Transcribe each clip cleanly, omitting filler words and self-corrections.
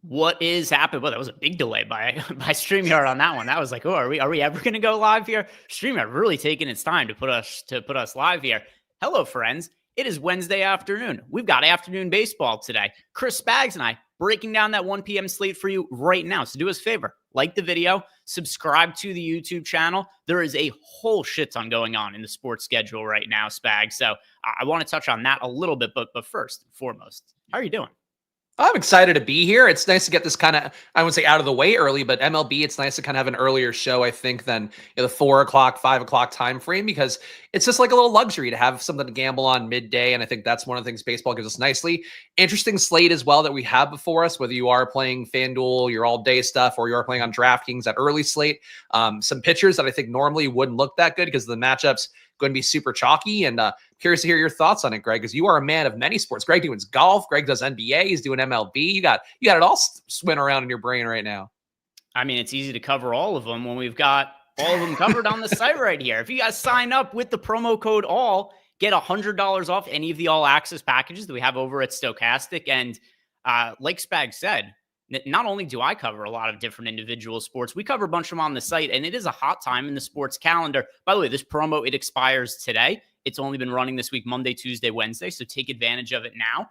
What is happening? Well, that was a big delay by StreamYard on that one. That was like, oh, are we ever going to go live here? StreamYard really taking its time to put us live here. Hello, friends. It is Wednesday afternoon. We've got afternoon baseball today. Chris Spags and I breaking down that 1 p.m. slate for you right now. So do us a favor, like the video, subscribe to the YouTube channel. There is a whole shit ton going on in the sports schedule right now, Spags. So I want to touch on that a little bit, but first and foremost, how are you doing? I'm excited to be here. It's nice to get this kind of, I wouldn't say out of the way early, but MLB, it's nice to kind of have an earlier show, I think, than the 4 o'clock, 5 o'clock time frame, because it's just like a little luxury to have something to gamble on midday. And I think that's one of the things baseball gives us nicely. Interesting slate as well that we have before us, whether you are playing FanDuel, your all day stuff, or you are playing on DraftKings, that early slate. Some pitchers that I think normally wouldn't look that good because the matchups going to be super chalky. And curious to hear your thoughts on it, Greg, because you are a man of many sports. Greg doing golf. Greg does NBA. He's doing MLB. You got it all swing around in your brain right now. I mean, it's easy to cover all of them when we've got all of them covered on the site right here. If you guys sign up with the promo code ALL, get $100 off any of the all access packages that we have over at Stokastic. And like Spag said, not only do I cover a lot of different individual sports, we cover a bunch of them on the site, and it is a hot time in the sports calendar. By the way, this promo, it expires today. It's only been running this week, Monday, Tuesday, Wednesday, so take advantage of it now.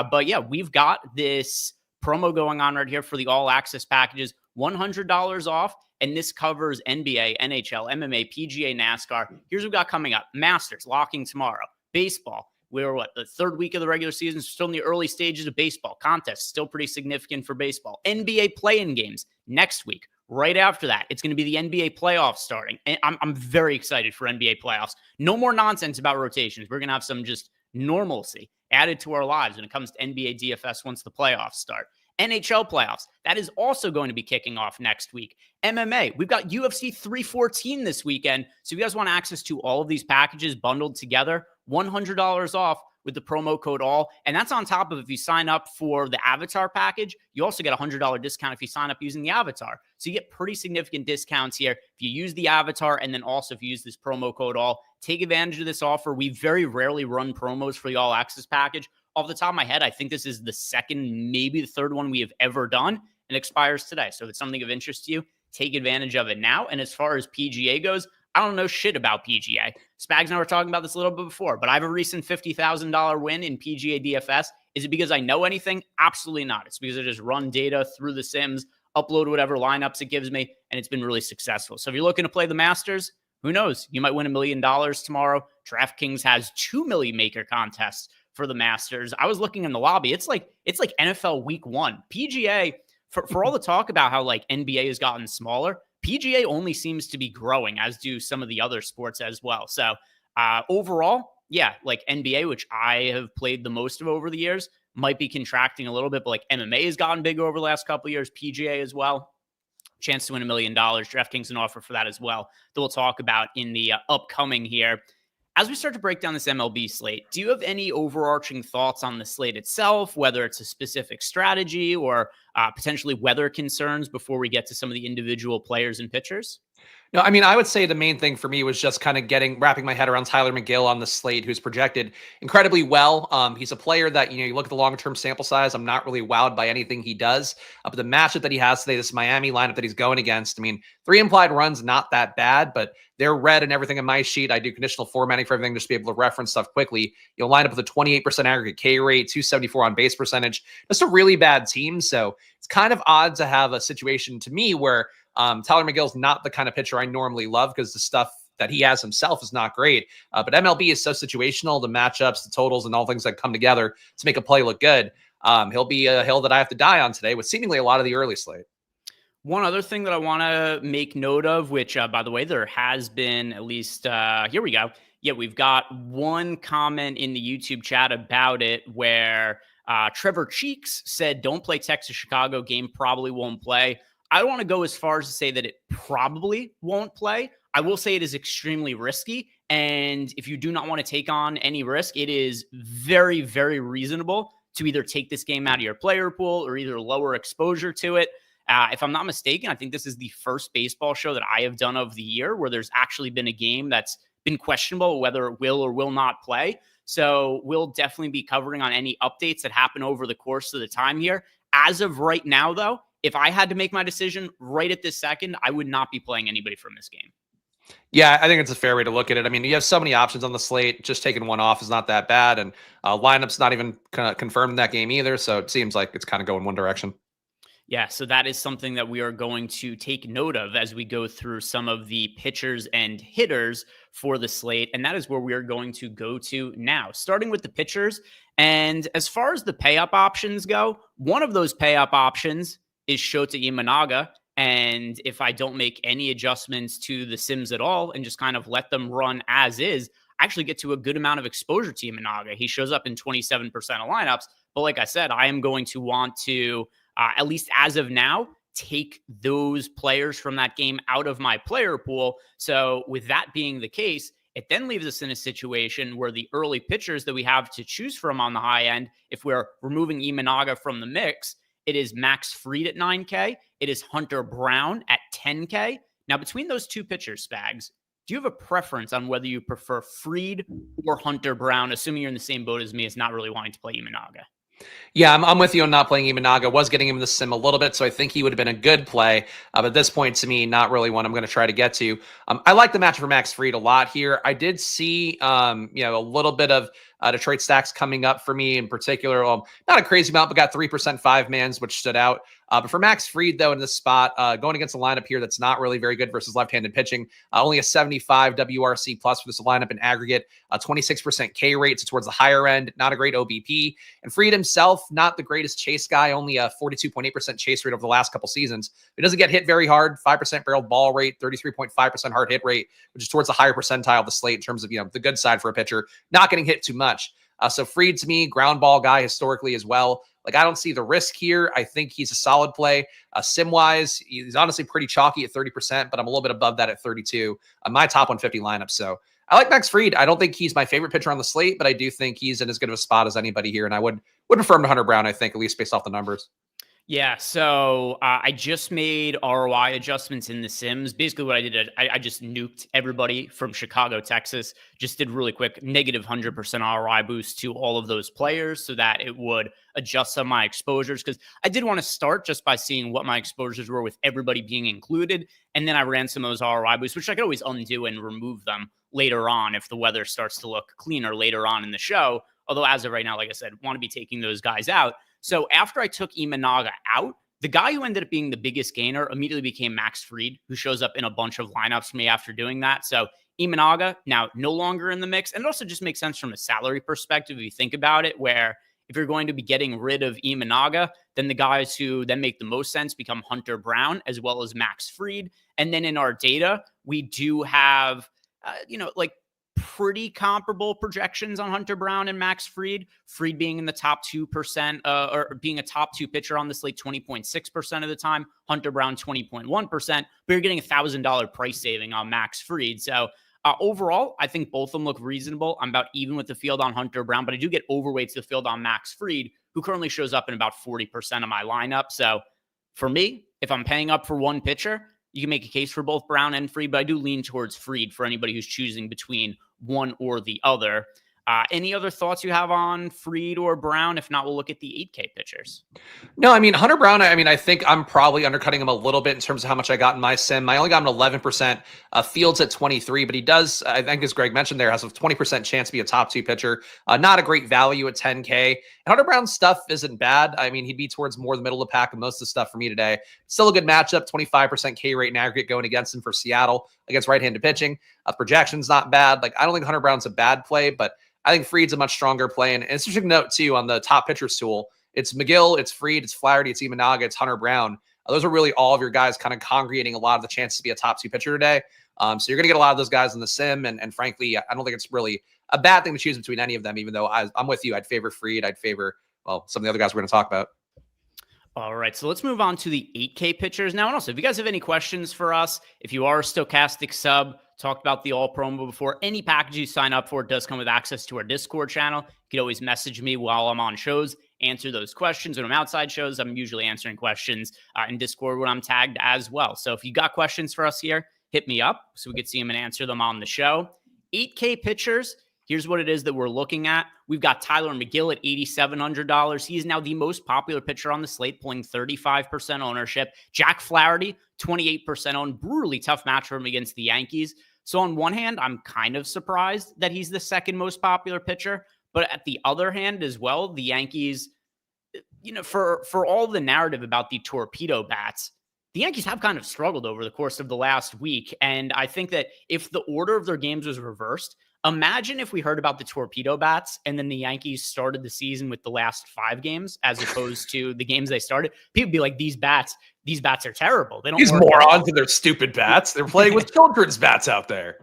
But yeah, we've got this promo going on right here for the all access packages, $100 off, and this covers NBA, NHL, MMA, PGA, NASCAR. Here's what we've got coming up. Masters, locking tomorrow. Baseball. We're the third week of the regular season, still in the early stages of baseball. Contests still pretty significant for baseball. NBA play-in games next week. Right after that, it's going to be the NBA playoffs starting. And I'm very excited for NBA playoffs. No more nonsense about rotations. We're going to have some just normalcy added to our lives when it comes to NBA DFS once the playoffs start. NHL playoffs, that is also going to be kicking off next week. MMA, we've got UFC 314 this weekend. So if you guys want access to all of these packages bundled together, $100 off with the promo code ALL. And that's on top of, if you sign up for the Avatar package, you also get a $100 discount if you sign up using the Avatar. So you get pretty significant discounts here if you use the Avatar, and then also if you use this promo code ALL. Take advantage of this offer. We very rarely run promos for the all access package. Off the top of my head, I think this is the second, maybe the third one we have ever done, and expires today. So if it's something of interest to you, take advantage of it now. And as far as PGA goes, I don't know shit about PGA. Spags and I were talking about this a little bit before, but I have a recent $50,000 win in PGA DFS. Is it because I know anything? Absolutely not. It's because I just run data through the Sims, upload whatever lineups it gives me, and it's been really successful. So if you're looking to play the Masters, who knows? You might win $1 million tomorrow. DraftKings has 2 million maker contests for the Masters. I was looking in the lobby. It's like NFL week 1. PGA, for all the talk about how like NBA has gotten smaller, PGA only seems to be growing, as do some of the other sports as well. So overall, yeah, like NBA, which I have played the most of over the years, might be contracting a little bit, but like MMA has gotten bigger over the last couple of years, PGA as well. Chance to win $1 million. DraftKings an offer for that as well that we'll talk about in the upcoming here. As we start to break down this MLB slate, do you have any overarching thoughts on the slate itself, whether it's a specific strategy or potentially weather concerns before we get to some of the individual players and pitchers? No, I mean, I would say the main thing for me was just kind of wrapping my head around Tyler McGill on the slate, who's projected incredibly well. He's a player that, you look at the long-term sample size, I'm not really wowed by anything he does. But the matchup that he has today, this Miami lineup that he's going against, I mean, 3 implied runs, not that bad, but they're red and everything in my sheet. I do conditional formatting for everything just to be able to reference stuff quickly. You'll line up with a 28% aggregate K rate, 274 on base percentage. Just a really bad team. So it's kind of odd to have a situation to me where Tyler McGill's not the kind of pitcher I normally love because the stuff that he has himself is not great. But MLB is so situational, the matchups, the totals, and all things that come together to make a play look good. He'll be a hill that I have to die on today with seemingly a lot of the early slate. One other thing that I want to make note of, which, by the way, there has been at least, here we go. Yeah, we've got one comment in the YouTube chat about it where Trevor Cheeks said, don't play Texas-Chicago game, probably won't play. I don't want to go as far as to say that it probably won't play. I will say it is extremely risky. And if you do not want to take on any risk, it is very, very reasonable to either take this game out of your player pool or either lower exposure to it. If I'm not mistaken, I think this is the first baseball show that I have done of the year where there's actually been a game that's been questionable whether it will or will not play. So we'll definitely be covering on any updates that happen over the course of the time here As of right now, though, if I had to make my decision right at this second, I would not be playing anybody from this game. Yeah, I think it's a fair way to look at it. I mean, you have so many options on the slate. Just taking one off is not that bad. And lineup's not even confirmed in that game either. So it seems like it's kind of going one direction. Yeah, so that is something that we are going to take note of as we go through some of the pitchers and hitters for the slate. And that is where we are going to go to now, starting with the pitchers. And as far as the pay-up options go, one of those pay-up options is Shota Imanaga. And if I don't make any adjustments to the sims at all and just kind of let them run as is, I actually get to a good amount of exposure to Imanaga. He shows up in 27% of lineups. But like I said, I am going to want to, at least as of now, take those players from that game out of my player pool. So with that being the case, it then leaves us in a situation where the early pitchers that we have to choose from on the high end, if we're removing Imanaga from the mix, it is Max Fried at 9K. It is Hunter Brown at 10K. Now, between those two pitchers, Spags, do you have a preference on whether you prefer Fried or Hunter Brown, assuming you're in the same boat as me as not really wanting to play Imanaga? Yeah, I'm with you on not playing Imanaga. Was getting him in the sim a little bit, so I think he would have been a good play. But at this point, to me, not really one I'm going to try to get to. I like the match for Max Fried a lot here. I did see, a little bit of Detroit stacks coming up for me in particular. Not a crazy amount, but got 3% 5-mans, which stood out. But for Max Fried, though, in this spot, going against a lineup here that's not really very good versus left-handed pitching, only a 75 WRC plus for this lineup in aggregate, 26% K rate, so towards the higher end, not a great OBP. And Fried himself, not the greatest chase guy, only a 42.8% chase rate over the last couple seasons. He doesn't get hit very hard, 5% barrel ball rate, 33.5% hard hit rate, which is towards the higher percentile of the slate in terms of, the good side for a pitcher, not getting hit too much. So Fried, to me, ground ball guy historically as well. Like, I don't see the risk here. I think he's a solid play. Sim-wise, he's honestly pretty chalky at 30%, but I'm a little bit above that at 32 on my top 150 lineup. So I like Max Fried. I don't think he's my favorite pitcher on the slate, but I do think he's in as good of a spot as anybody here. And I would prefer him to Hunter Brown, I think, at least based off the numbers. Yeah, so I just made ROI adjustments in the Sims. Basically what I did, I just nuked everybody from Chicago, Texas, just did really quick negative 100% ROI boost to all of those players so that it would adjust some of my exposures, because I did want to start just by seeing what my exposures were with everybody being included. And then I ran some of those ROI boosts, which I could always undo and remove them later on if the weather starts to look cleaner later on in the show. Although as of right now, like I said, want to be taking those guys out. So after I took Imanaga out, the guy who ended up being the biggest gainer immediately became Max Fried, who shows up in a bunch of lineups for me after doing that. So Imanaga now no longer in the mix. And it also just makes sense from a salary perspective if you think about it, where if you're going to be getting rid of Imanaga, then the guys who then make the most sense become Hunter Brown as well as Max Fried. And then in our data, we do have, pretty comparable projections on Hunter Brown and Max Fried. Fried being in the top 2%, or being a top 2 pitcher on the slate 20.6% of the time. Hunter Brown 20.1%. But you're getting $1,000 price saving on Max Fried. So overall, I think both of them look reasonable. I'm about even with the field on Hunter Brown, but I do get overweight to the field on Max Fried, who currently shows up in about 40% of my lineup. So for me, if I'm paying up for one pitcher, you can make a case for both Brown and Fried, but I do lean towards Fried for anybody who's choosing between one or the other. Any other thoughts you have on Fried or Brown? If not, we'll look at the 8K pitchers. No, I mean, Hunter Brown, I think I'm probably undercutting him a little bit in terms of how much I got in my sim. I only got him 11%. Fields at 23, but he does, I think as Greg mentioned there, has a 20% chance to be a top 2 pitcher. Not a great value at 10K. And Hunter Brown's stuff isn't bad. I mean, he'd be towards more the middle of the pack of most of the stuff for me today. Still a good matchup, 25% K rate in aggregate going against him for Seattle against right-handed pitching. Projection's not bad. Like, I don't think Hunter Brown's a bad play, but I think Fried's a much stronger play. And it's just a note, too, on the top pitchers tool. It's McGill, it's Fried, it's Flaherty, it's Imanaga, it's Hunter Brown. Those are really all of your guys kind of congregating a lot of the chances to be a top 2 pitcher today. So you're going to get a lot of those guys in the sim. And frankly, I don't think it's really a bad thing to choose between any of them, even though I'm with you. I'd favor Fried. I'd favor, some of the other guys we're going to talk about. All right, so let's move on to the 8K pitchers now. And also, if you guys have any questions for us, if you are a Stokastic sub, talked about the all promo before, any package you sign up for does come with access to our Discord channel. You can always message me while I'm on shows, answer those questions. When I'm outside shows, I'm usually answering questions in Discord when I'm tagged as well. So if you got questions for us here, hit me up so we could see them and answer them on the show. 8K pitchers, Here's what it is that we're looking at. We've got Tyler McGill at $8,700. He is now the most popular pitcher on the slate, pulling 35% ownership. Jack Flaherty, 28% owned. Brutally tough match for him against the Yankees. So on one hand, I'm kind of surprised that he's the second most popular pitcher. But at the other hand as well, the Yankees, for all the narrative about the torpedo bats, the Yankees have kind of struggled over the course of the last week. And I think that if the order of their games was reversed, imagine if we heard about the torpedo bats and then the Yankees started the season with the last 5 games as opposed to the games they started. People be like, these bats are terrible. They don't. These morons and their stupid bats. They're playing with children's bats out there.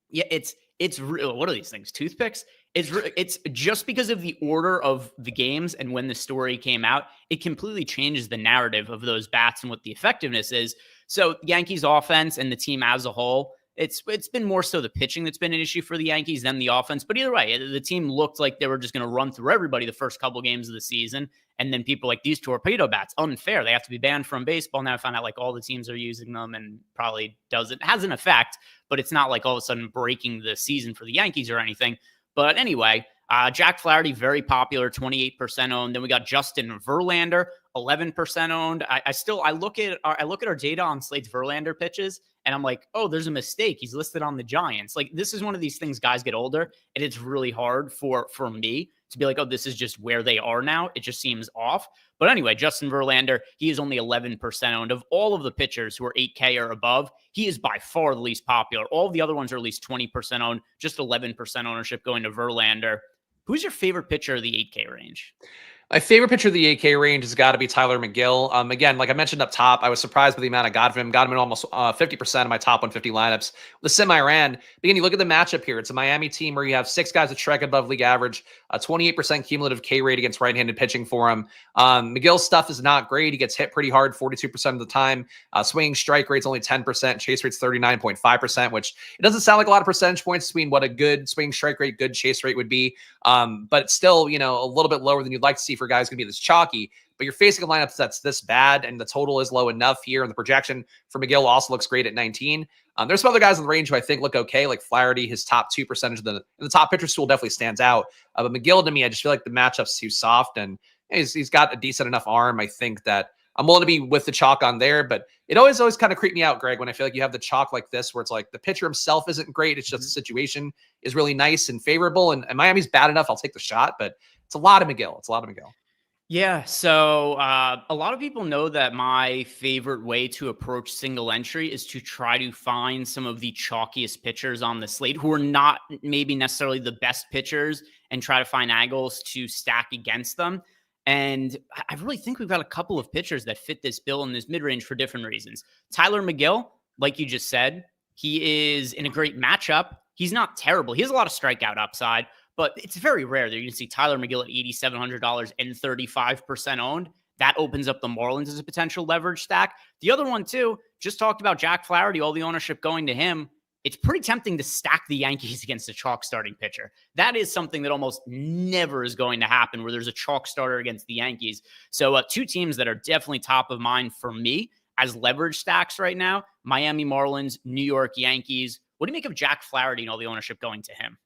Yeah, it's real. What are these things? Toothpicks? It's just because of the order of the games and when the story came out, it completely changes the narrative of those bats and what the effectiveness is. So Yankees offense and the team as a whole, it's been more so the pitching that's been an issue for the Yankees than the offense. But either way, the team looked like they were just going to run through everybody the first couple games of the season. And then people like, these torpedo bats, unfair. They have to be banned from baseball. Now I found out like all the teams are using them and probably has an effect, but it's not like all of a sudden breaking the season for the Yankees or anything. But anyway, Jack Flaherty, very popular, 28% owned. Then we got Justin Verlander, 11% owned. I look at our data on Slate's Verlander pitches, and I'm like, oh, there's a mistake. He's listed on the Giants. Like, this is one of these things, guys get older, and it's really hard for me to be like, oh, this is just where they are now. It just seems off. But anyway, Justin Verlander, he is only 11% owned. Of all of the pitchers who are 8K or above, he is by far the least popular. All of the other ones are at least 20% owned, just 11% ownership going to Verlander. Who's your favorite pitcher of the 8K range? My favorite pitcher of the 8K range has got to be Tyler McGill. Again, like I mentioned up top, I was surprised by the amount I got from him. Got him in almost 50% of my top 150 lineups. The semi-ran. But again, you look at the matchup here. It's a Miami team where you have 6 guys that strike above league average, a 28% cumulative K rate against right-handed pitching for him. McGill's stuff is not great. He gets hit pretty hard 42% of the time. Swinging strike rate's only 10%. Chase rate's 39.5%, which it doesn't sound like a lot of percentage points between what a good swing strike rate, good chase rate would be. But it's still, a little bit lower than you'd like to see for guys going to be this chalky. But you're facing a lineup that's this bad, and the total is low enough here. And the projection for McGill also looks great at 19. There's some other guys in the range who I think look okay, like Flaherty. His top 2 percentage in the top pitcher stool definitely stands out. But McGill, to me, I just feel like the matchup's too soft, and he's got a decent enough arm. I think that I'm willing to be with the chalk on there, but it always kind of creeped me out, Greg, when I feel like you have the chalk like this, where it's like the pitcher himself isn't great. It's just the situation is really nice and favorable. And Miami's bad enough. I'll take the shot, but it's a lot of McGill. Yeah, so a lot of people know that my favorite way to approach single entry is to try to find some of the chalkiest pitchers on the slate who are not maybe necessarily the best pitchers and try to find angles to stack against them. And I really think we've got a couple of pitchers that fit this bill in this mid-range for different reasons. Tyler McGill, like you just said, he is in a great matchup. He's not terrible. He has a lot of strikeout upside, but it's very rare that you can see Tyler McGill at $8,700 and 35% owned. That opens up the Marlins as a potential leverage stack. The other one, too, just talked about Jack Flaherty, all the ownership going to him. It's pretty tempting to stack the Yankees against a chalk starting pitcher. That is something that almost never is going to happen, where there's a chalk starter against the Yankees. So 2 teams that are definitely top of mind for me as leverage stacks right now: Miami Marlins, New York Yankees. What do you make of Jack Flaherty and all the ownership going to him?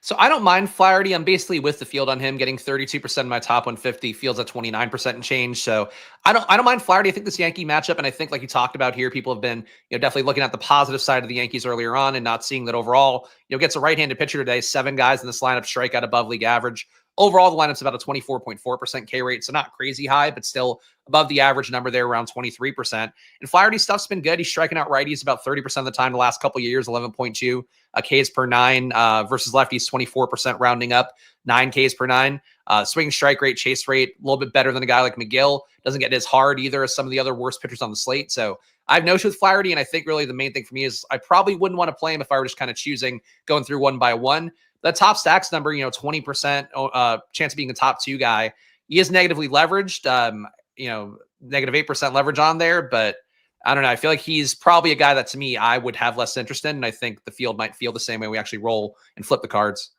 So I don't mind Flaherty. I'm basically with the field on him, getting 32% of my top 150. Fields at 29% and change. So I don't mind Flaherty. I think this Yankee matchup, and I think like you talked about here, people have been definitely looking at the positive side of the Yankees earlier on and not seeing that overall, gets a right-handed pitcher today. 7 guys in this lineup strike out above league average. Overall, the lineup's about a 24.4% K rate, so not crazy high, but still above the average number there, around 23%. And Flaherty's stuff's been good. He's striking out righties about 30% of the time the last couple of years, 11.2 Ks per 9 versus lefties, 24% rounding up, 9 Ks per 9. Swing strike rate, chase rate, a little bit better than a guy like McGill. Doesn't get as hard either as some of the other worst pitchers on the slate. So I have no issue with Flaherty, and I think really the main thing for me is I probably wouldn't want to play him if I were just kind of choosing going through one by one. The top stacks number, 20% chance of being a top 2 guy. He is negatively leveraged, negative 8% leverage on there, but I don't know. I feel like he's probably a guy that to me, I would have less interest in. And I think the field might feel the same way we actually roll and flip the cards.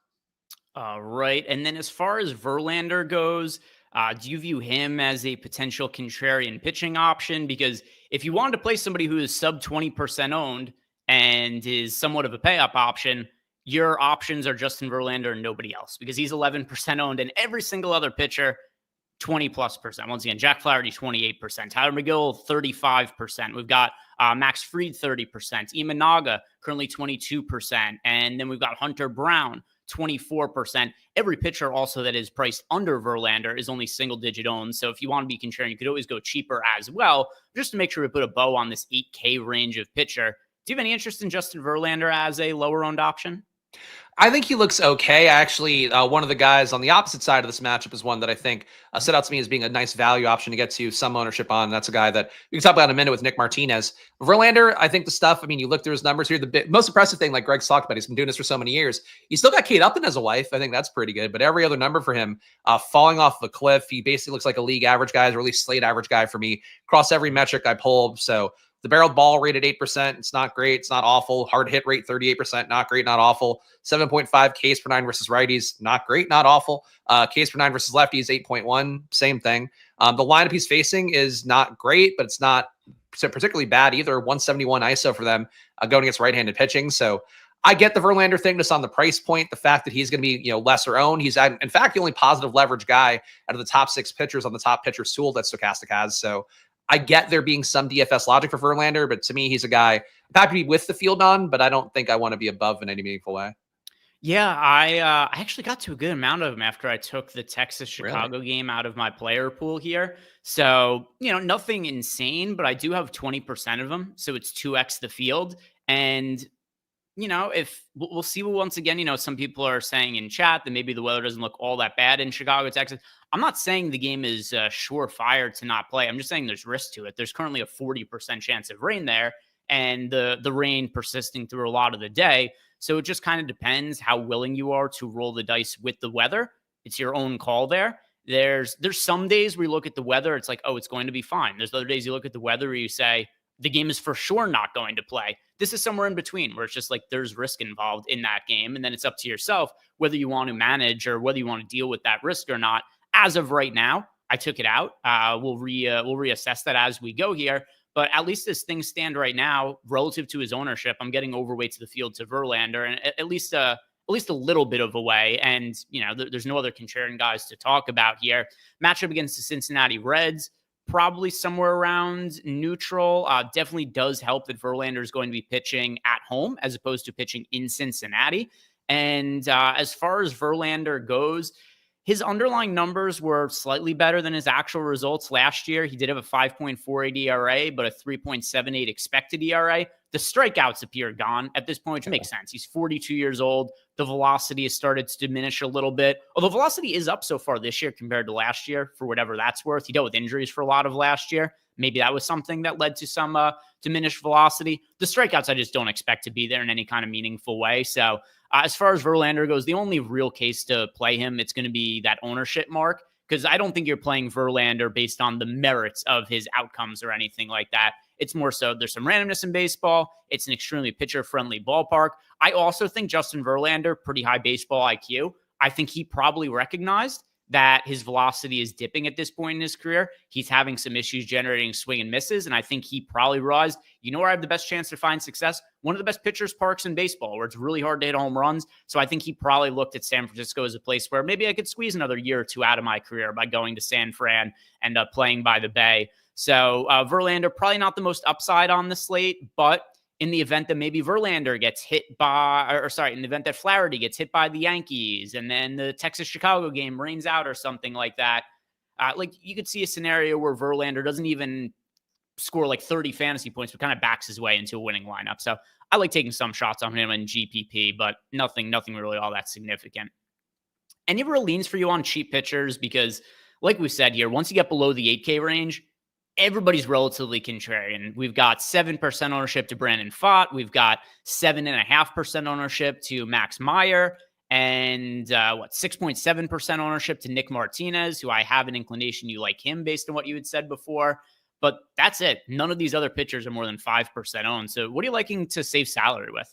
Right. And then as far as Verlander goes, do you view him as a potential contrarian pitching option? Because if you wanted to play somebody who is sub 20% owned and is somewhat of a pay up option, your options are Justin Verlander and nobody else, because he's 11% owned, and every single other pitcher 20+%. Once again, Jack Flaherty 28%, Tyler McGill 35%. We've got Max Fried 30%, Imanaga currently 22%, and then we've got Hunter Brown 24%. Every pitcher also that is priced under Verlander is only single-digit owned. So if you want to be contrarian, you could always go cheaper as well, just to make sure we put a bow on this 8K range of pitcher. Do you have any interest in Justin Verlander as a lower-owned option? I think he looks okay. Actually, one of the guys on the opposite side of this matchup is one that I think stood out to me as being a nice value option to get to some ownership on. That's a guy that we can talk about in a minute with Nick Martinez. Verlander, I think the stuff, I mean, you look through his numbers here, the most impressive thing, like Greg's talked about, he's been doing this for so many years. He's still got Kate Upton as a wife. I think that's pretty good. But every other number for him, falling off the cliff. He basically looks like a league average guy, or at least slate average guy for me, across every metric I pulled. So the barreled ball rate at 8%. It's not great. It's not awful. Hard hit rate, 38%. Not great, not awful. 7.5 Ks per 9 versus righties. Not great, not awful. Ks per 9 versus lefties, 8.1. Same thing. The lineup he's facing is not great, but it's not particularly bad either. 171 ISO for them going against right-handed pitching. So I get the Verlander thing just on the price point. The fact that he's going to be, lesser owned. He's, in fact, the only positive leverage guy out of the top 6 pitchers on the top pitchers tool that Stokastic has. So I get there being some DFS logic for Verlander, but to me, he's a guy I'm happy to be with the field on, but I don't think I want to be above in any meaningful way. Yeah, I actually got to a good amount of them after I took the Texas-Chicago game out of my player pool here. So, nothing insane, but I do have 20% of them. So it's 2x the field. And, if we'll see once again, some people are saying in chat that maybe the weather doesn't look all that bad in Chicago, Texas. I'm not saying the game is surefire to not play. I'm just saying there's risk to it. There's currently a 40% chance of rain there, and the rain persisting through a lot of the day. So it just kind of depends how willing you are to roll the dice with the weather. It's your own call there. There's some days where you look at the weather, it's like, oh, it's going to be fine. There's other days you look at the weather where you say, the game is for sure not going to play. This is somewhere in between where it's just like there's risk involved in that game. And then it's up to yourself whether you want to manage or whether you want to deal with that risk or not. As of right now, I took it out. We'll reassess that as we go here. But at least as things stand right now, relative to his ownership, I'm getting overweight to the field to Verlander, and at least a little bit of a way. And, there's no other contrarian guys to talk about here. Matchup against the Cincinnati Reds, probably somewhere around neutral. Definitely does help that Verlander is going to be pitching at home as opposed to pitching in Cincinnati. And as far as Verlander goes, his underlying numbers were slightly better than his actual results last year. He did have a 5.48 ERA, but a 3.78 expected ERA. The strikeouts appear gone at this point, which makes sense. He's 42 years old. The velocity has started to diminish a little bit. Although velocity is up so far this year compared to last year, for whatever that's worth. He dealt with injuries for a lot of last year. Maybe that was something that led to some diminished velocity. The strikeouts I just don't expect to be there in any kind of meaningful way. So as far as Verlander goes, the only real case to play him, it's going to be that ownership mark, because I don't think you're playing Verlander based on the merits of his outcomes or anything like that. It's more so there's some randomness in baseball. It's an extremely pitcher-friendly ballpark. I also think Justin Verlander, pretty high baseball IQ. I think he probably recognized that his velocity is dipping at this point in his career. He's having some issues generating swing and misses, and I think he probably realized, where I have the best chance to find success? One of the best pitchers parks in baseball, where it's really hard to hit home runs. So I think he probably looked at San Francisco as a place where maybe I could squeeze another year or two out of my career by going to San Fran and playing by the Bay. So Verlander, probably not the most upside on the slate, but in the event that maybe Verlander gets hit by, in the event that Flaherty gets hit by the Yankees and then the Texas-Chicago game rains out or something like that, you could see a scenario where Verlander doesn't even score like 30 fantasy points, but kind of backs his way into a winning lineup. So I like taking some shots on him in GPP, but nothing really all that significant. Any real leans for you on cheap pitchers? Because like we said here, once you get below the 8K range, everybody's relatively contrarian. We've got 7% ownership to Brandon Pfaadt. We've got 7.5% ownership to Max Meyer, and 6.7% ownership to Nick Martinez, who I have an inclination you like him based on what you had said before. But that's it. None of these other pitchers are more than 5% owned. So what are you liking to save salary with?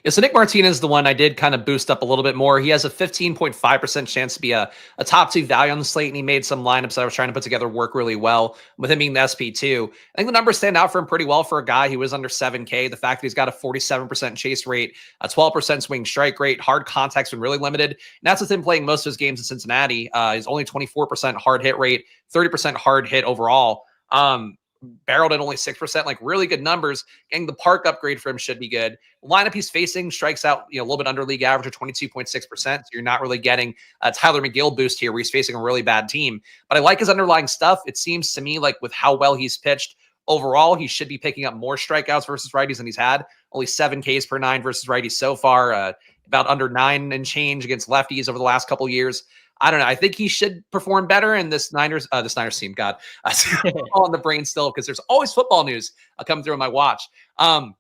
Yeah, so Nick Martinez is the one I did kind of boost up a little bit more. He has a 15.5% chance to be a top two value on the slate, and he made some lineups that I was trying to put together work really well with him being the SP2. I think the numbers stand out for him pretty well for a guy who was under 7K. The fact that he's got a 47% chase rate, a 12% swing strike rate, hard contact's been really limited. And that's with him playing most of his games in Cincinnati. He's only 24% hard hit rate, 30% hard hit overall. Barreled at only 6%, like really good numbers. Getting the park upgrade for him should be good. The lineup he's facing strikes out, a little bit under league average of 22.6%. So you're not really getting a Tyler McGill boost here where he's facing a really bad team. But I like his underlying stuff. It seems to me like with how well he's pitched overall, he should be picking up more strikeouts versus righties than he's had. Only 7 Ks per 9 versus righties so far, about under 9 and change against lefties over the last couple years. I don't know. I think he should perform better in this Niners team. God, on the brain still because there's always football news coming through on my watch. I'll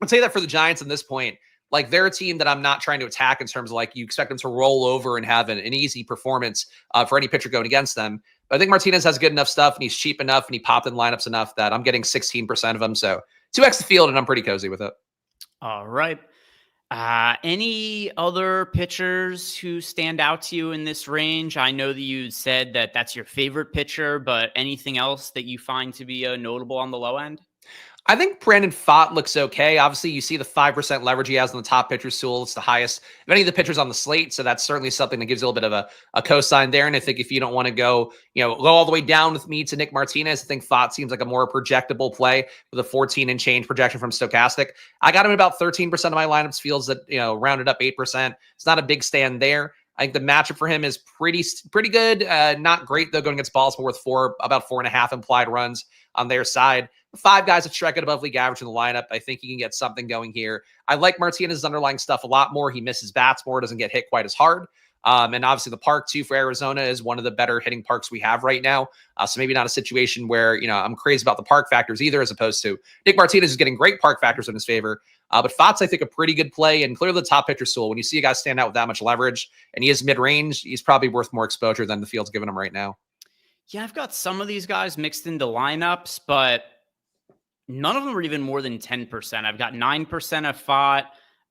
say that for the Giants at this point, like they're a team that I'm not trying to attack in terms of like you expect them to roll over and have an easy performance for any pitcher going against them. But I think Martinez has good enough stuff and he's cheap enough and he popped in lineups enough that I'm getting 16% of them. So 2x the field and I'm pretty cozy with it. All right. Any other pitchers who stand out to you in this range? I know that you said that that's your favorite pitcher, but anything else that you find to be notable on the low end? I think Brandon Pfaadt looks okay. Obviously, you see the 5% leverage he has on the top pitcher's tool. It's the highest of any of the pitchers on the slate. So that's certainly something that gives you a little bit of a cosign there. And I think if you don't want to go all the way down with me to Nick Martinez, I think Pfaadt seems like a more projectable play with a 14 and change projection from Stokastic. I got him in about 13% of my lineups, fields that, rounded up 8%. It's not a big stand there. I think the matchup for him is pretty good. Not great, though, going against Baltimore with about 4.5 implied runs on their side. 5 guys that strike it above league average in the lineup. I think he can get something going here. I like Martinez's underlying stuff a lot more. He misses bats more, doesn't get hit quite as hard. And obviously the park too for Arizona is one of the better hitting parks we have right now. So maybe not a situation where, I'm crazy about the park factors either, as opposed to Nick Martinez is getting great park factors in his favor. But Pfaadt's, I think, a pretty good play and clearly the top pitcher stool. When you see a guy stand out with that much leverage and he is mid-range, he's probably worth more exposure than the field's giving him right now. Yeah, I've got some of these guys mixed into lineups, but none of them are even more than 10%. I've got 9% of Pfaadt.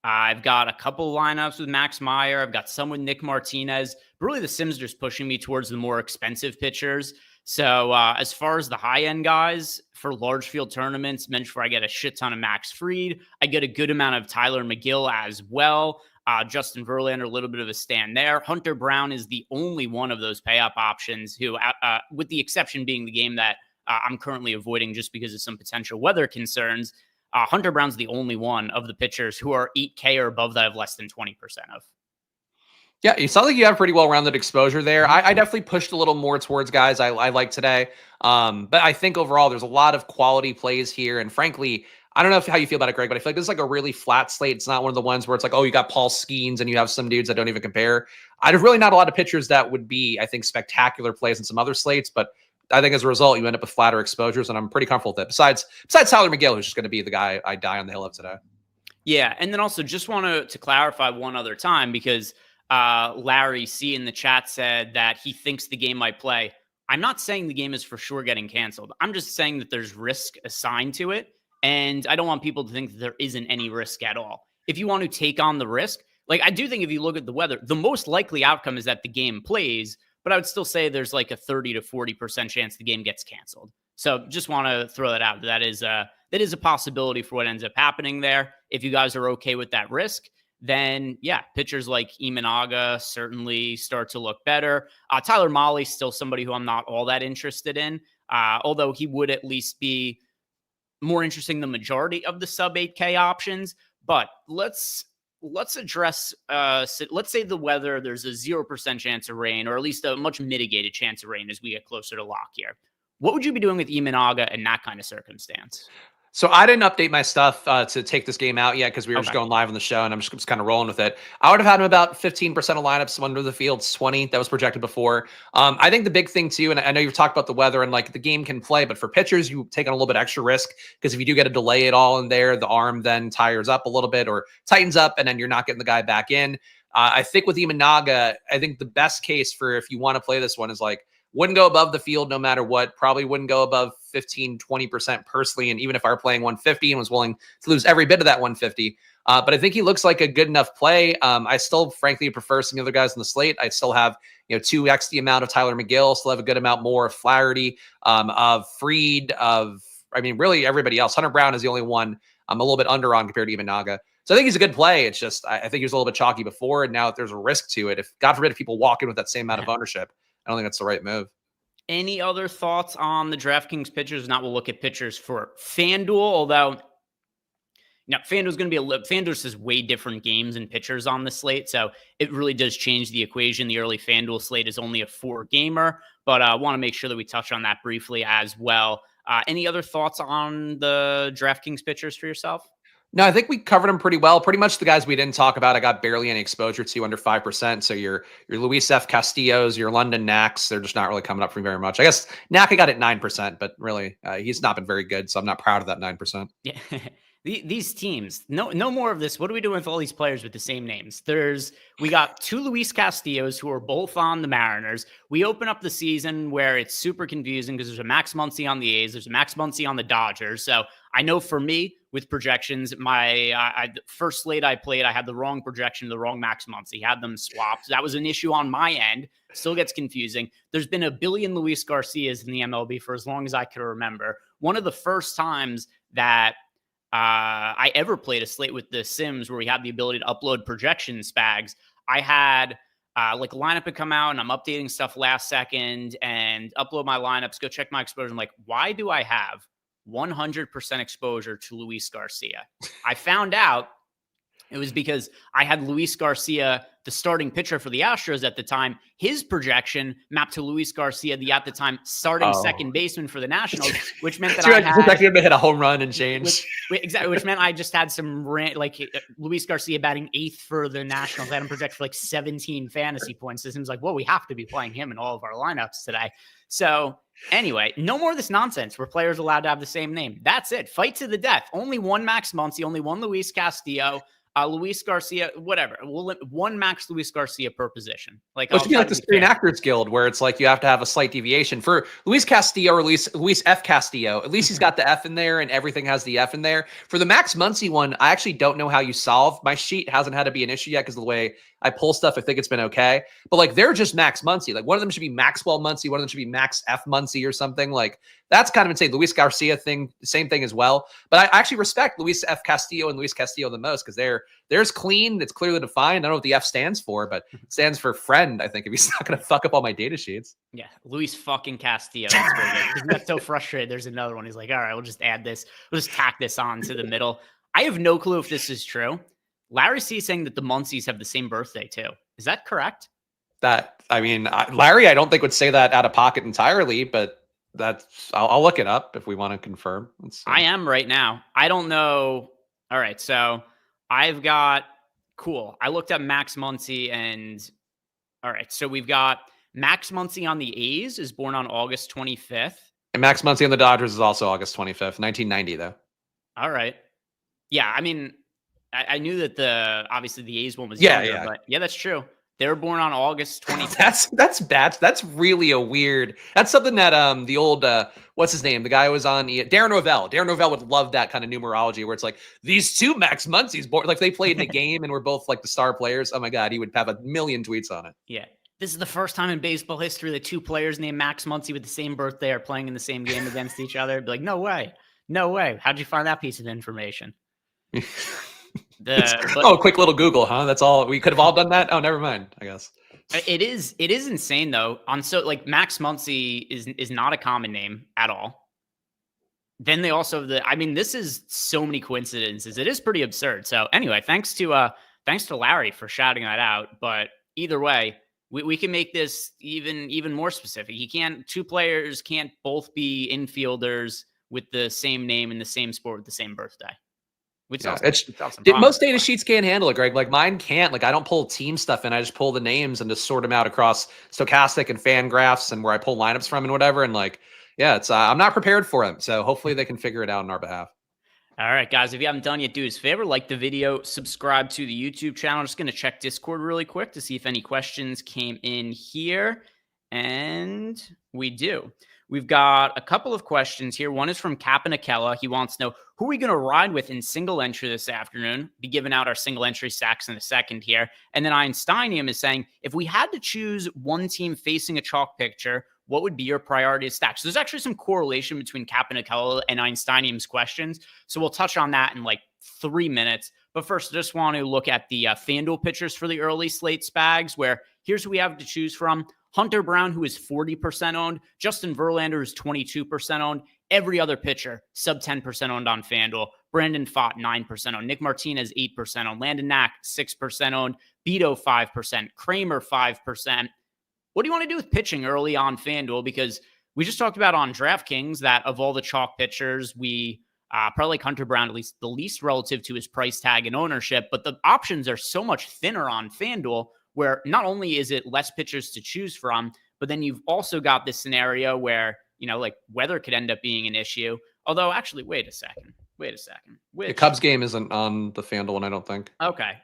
I've got a couple lineups with Max Meyer. I've got some with Nick Martinez. But really, the Sims just pushing me towards the more expensive pitchers. So as far as the high-end guys for large field tournaments, mentioned where I get a shit ton of Max Fried, I get a good amount of Tyler McGill as well. Justin Verlander, a little bit of a stand there. Hunter Brown is the only one of those pay-up options who, with the exception being the game that I'm currently avoiding just because of some potential weather concerns, Hunter Brown's the only one of the pitchers who are 8K or above that I have less than 20% of. Yeah, it sounds like you have pretty well-rounded exposure there. I definitely pushed a little more towards guys I like today. But I think overall there's a lot of quality plays here. And frankly, I don't know how you feel about it, Greg, but I feel like this is like a really flat slate. It's not one of the ones where it's like, oh, you got Paul Skeens and you have some dudes that don't even compare. There's really not a lot of pitchers that would be, I think, spectacular plays in some other slates. But I think as a result, you end up with flatter exposures, and I'm pretty comfortable with it. Besides Tyler McGill, who's just going to be the guy I die on the hill of today. Yeah, and then also just want to clarify one other time because Larry C in the chat said that he thinks the game might play. I'm not saying the game is for sure getting canceled. I'm just saying that there's risk assigned to it, and I don't want people to think that there isn't any risk at all. If you want to take on the risk, like I do think if you look at the weather, the most likely outcome is that the game plays, but I would still say there's like a 30 to 40% chance the game gets canceled. So just want to throw that out. That is a possibility for what ends up happening there. If you guys are okay with that risk, then yeah, pitchers like Imanaga certainly start to look better. Tyler Mahle still somebody who I'm not all that interested in, although he would at least be more interesting than the majority of the sub 8K options. But let's address, let's say the weather, there's a 0% chance of rain, or at least a much mitigated chance of rain as we get closer to lock here. What would you be doing with Imanaga in that kind of circumstance? So I didn't update my stuff to take this game out yet because we were just going live on the show and I'm just kind of rolling with it. I would have had him about 15% of lineups under the fields, 20 that was projected before. I think the big thing too, and I know you've talked about the weather and like the game can play, but for pitchers, you take on a little bit extra risk because if you do get a delay at all in there, the arm then tires up a little bit or tightens up and then you're not getting the guy back in. I think with Imanaga, I think the best case for if you want to play this one is like, wouldn't go above the field no matter what. Probably wouldn't go above 15, 20% personally. And even if I were playing 150 and was willing to lose every bit of that 150, But I think he looks like a good enough play. I still, frankly, prefer some of the other guys on the slate. I still have 2x the amount of Tyler McGill, still have a good amount more of Flaherty, of Fried, really everybody else. Hunter Brown is the only one I'm a little bit under on compared to even Naga. So I think he's a good play. It's just, I think he was a little bit chalky before, and now that there's a risk to it, if God forbid if people walk in with that same amount of ownership, I don't think that's the right move. Any other thoughts on the DraftKings pitchers? Not, we'll look at pitchers for FanDuel, although FanDuel's going to be FanDuel has way different games and pitchers on the slate, so it really does change the equation. The early FanDuel slate is only a 4-gamer, but I want to make sure that we touch on that briefly as well. Any other thoughts on the DraftKings pitchers for yourself? No, I think we covered them pretty well. Pretty much the guys we didn't talk about, I got barely any exposure to, under 5%. So your Luis F. Castillos, your London Knacks, they're just not really coming up for me very much. I guess Knack, I got at 9%, but really he's not been very good. So I'm not proud of that 9%. Yeah. These teams, no more of this. What are we doing with all these players with the same names? We got 2 Luis Castillos who are both on the Mariners. We open up the season where it's super confusing because there's a Max Muncy on the A's, there's a Max Muncy on the Dodgers. So I know for me with projections, my first slate I played, I had the wrong projection, the wrong Max Muncy, had them swapped. That was an issue on my end. Still gets confusing. There's been a billion Luis Garcias in the MLB for as long as I can remember. One of the first times that I ever played a slate with the Sims where we had the ability to upload projection spags. I had a lineup had come out and I'm updating stuff last second and upload my lineups, go check my exposure. I'm like, why do I have 100% exposure to Luis Garcia? I found out it was because I had Luis Garcia, the starting pitcher for the Astros at the time. His projection mapped to Luis Garcia, at the time starting second baseman for the Nationals, which meant that I had to hit a home run and change. Which meant I just had some Luis Garcia batting 8th for the Nationals. I had him projected for 17 fantasy points. It seems like, well, we have to be playing him in all of our lineups today. So anyway, no more of this nonsense where players are allowed to have the same name. That's it. Fight to the death. Only one Max Muncy, only one Luis Castillo. Luis Garcia, whatever. We'll one Max Luis Garcia per position. It should be like the Screen Actors Guild, where it's like you have to have a slight deviation. For Luis Castillo or Luis F. Castillo, at least he's got the F in there and everything has the F in there. For the Max Muncy one, I actually don't know how you solve. My sheet hasn't had to be an issue yet because of the way I pull stuff. I think it's been okay. But they're just Max Muncy. One of them should be Maxwell Muncy. One of them should be Max F. Muncy or something. That's kind of insane. Luis Garcia thing, same thing as well. But I actually respect Luis F. Castillo and Luis Castillo the most because there's clean. It's clearly defined. I don't know what the F stands for, but it stands for friend, I think, if he's not going to fuck up all my data sheets. Yeah, Luis fucking Castillo. That's great. He's so frustrated. There's another one. He's like, all right, we'll just add this. We'll just tack this on to the middle. I have no clue if this is true. Larry C is saying that the Muncies have the same birthday too. Is that correct? Larry, I don't think would say that out of pocket entirely, but I'll look it up if we want to confirm. I am right now. I don't know. All right. So I've got, cool. I looked at Max Muncy and all right. So we've got Max Muncy on the A's is born on August 25th. And Max Muncy on the Dodgers is also August 25th, 1990 though. All right. Yeah. I knew that obviously the A's one was younger, but yeah, that's true. They were born on August 20th. That's bad. That's really that's something that the old what's his name? The guy who was on Darren Rovell. Darren Rovell would love that kind of numerology where it's like these 2 Max Muncy's born, they played in a game and were both the star players. Oh my God, he would have a million tweets on it. Yeah. This is the first time in baseball history that 2 players named Max Muncy with the same birthday are playing in the same game against each other. Be like, no way. No way. How'd you find that piece of information? A quick little Google, huh? That's all. We could have all done that. Oh, never mind, I guess. It is insane though. Max Muncy is not a common name at all. Then they also this is so many coincidences. It is pretty absurd. So anyway, thanks to Larry for shouting that out. But either way, we can make this even more specific. 2 players can't both be infielders with the same name in the same sport with the same birthday. Most data sheets can't handle it, Greg. Mine can't. I don't pull team stuff in. I just pull the names and just sort them out across Stokastic and FanGraphs and where I pull lineups from and whatever. And it's I'm not prepared for them. So hopefully they can figure it out on our behalf. All right, guys. If you haven't done yet, do us a favor, like the video, subscribe to the YouTube channel. I'm just going to check Discord really quick to see if any questions came in here. And we do. We've got a couple of questions here. One is from Capanicella. He wants to know, who are we going to ride with in single entry this afternoon? Be giving out our single entry stacks in a second here. And then Einsteinium is saying, if we had to choose one team facing a chalk picture, what would be your priority of stacks? So there's actually some correlation between Capanicella and Einsteinium's questions. So we'll touch on that in like 3 minutes. But first, I just want to look at the FanDuel pitchers for the early slate spags, where here's who we have to choose from. Hunter Brown, who is 40% owned. Justin Verlander is 22% owned. Every other pitcher, sub 10% owned on FanDuel. Brandon Pfaadt, 9% owned. Nick Martinez, 8% owned. Landon Knack, 6% owned. Beto, 5%. Kramer, 5%. What do you want to do with pitching early on FanDuel? Because we just talked about on DraftKings that of all the chalk pitchers, we probably like Hunter Brown, at least the least relative to his price tag and ownership. But the options are so much thinner on FanDuel, where not only is it less pitchers to choose from, but then you've also got this scenario where, like weather could end up being an issue. Although, actually, wait a second. The Cubs game isn't on the FanDuel one, I don't think. Okay,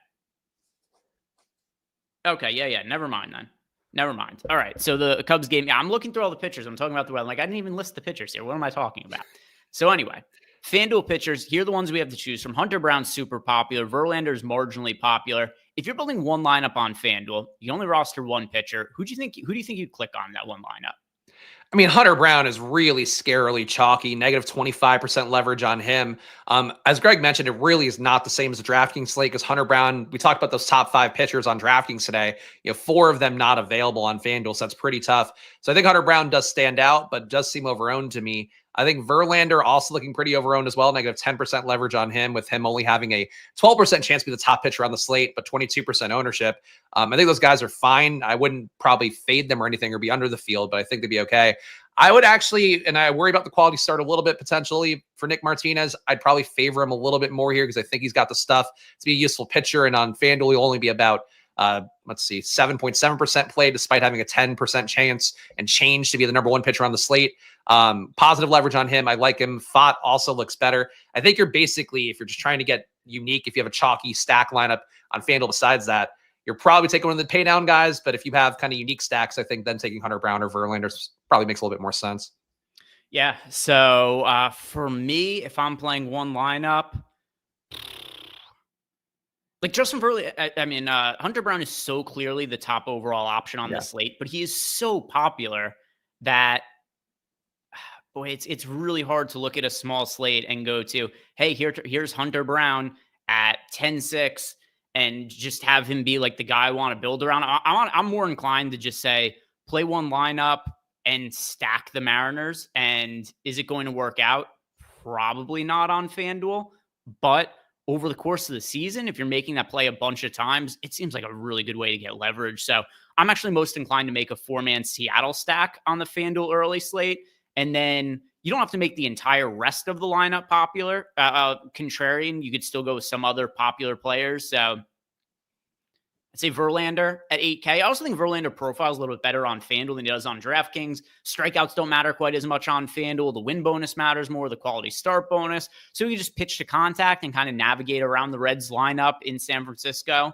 yeah. Never mind then. Never mind. All right, so the Cubs game, I'm looking through all the pitchers. I'm talking about the weather. Like, I didn't even list the pitchers here. What am I talking about? So anyway, FanDuel pitchers, here are the ones we have to choose from. Hunter Brown's super popular. Verlander's marginally popular. If you're building one lineup on FanDuel, you only roster one pitcher. Who do you think you'd click on that one lineup? I mean, Hunter Brown is really scarily chalky, negative 25% leverage on him. As Greg mentioned, it really is not the same as the DraftKings slate because Hunter Brown, we talked about those top 5 pitchers on DraftKings today, 4 of them not available on FanDuel, so that's pretty tough. So I think Hunter Brown does stand out, but does seem overowned to me. I think Verlander also looking pretty overowned as well, negative 10% leverage on him, with him only having a 12% chance to be the top pitcher on the slate, but 22% ownership. I think those guys are fine. I wouldn't probably fade them or anything or be under the field, but I think they'd be okay. I would actually, and I worry about the quality start a little bit potentially for Nick Martinez. I'd probably favor him a little bit more here because I think he's got the stuff to be a useful pitcher. And on FanDuel, he'll only be about, 7.7% play despite having a 10% chance and change to be the number 1 pitcher on the slate. Positive leverage on him. I like him. Pfaadt also looks better. I think you're basically, if you're just trying to get unique, if you have a chalky stack lineup on FanDuel besides that, you're probably taking one of the pay down guys. But if you have kind of unique stacks, I think then taking Hunter Brown or Verlander probably makes a little bit more sense. Yeah. So for me, if I'm playing one lineup, like Justin Verlander, Hunter Brown is so clearly the top overall option on the slate, but he is so popular that, boy, it's really hard to look at a small slate and go to, hey, here's Hunter Brown at 10-6 and just have him be like the guy I want to build around. I'm more inclined to just say, play one lineup and stack the Mariners. And is it going to work out? Probably not on FanDuel, but over the course of the season, if you're making that play a bunch of times, it seems like a really good way to get leverage. So I'm actually most inclined to make a 4-man Seattle stack on the FanDuel early slate. And then you don't have to make the entire rest of the lineup popular. Contrarian, you could still go with some other popular players. So I'd say Verlander at 8K. I also think Verlander profiles a little bit better on FanDuel than he does on DraftKings. Strikeouts don't matter quite as much on FanDuel. The win bonus matters more, the quality start bonus. So you just pitch to contact and kind of navigate around the Reds lineup in San Francisco.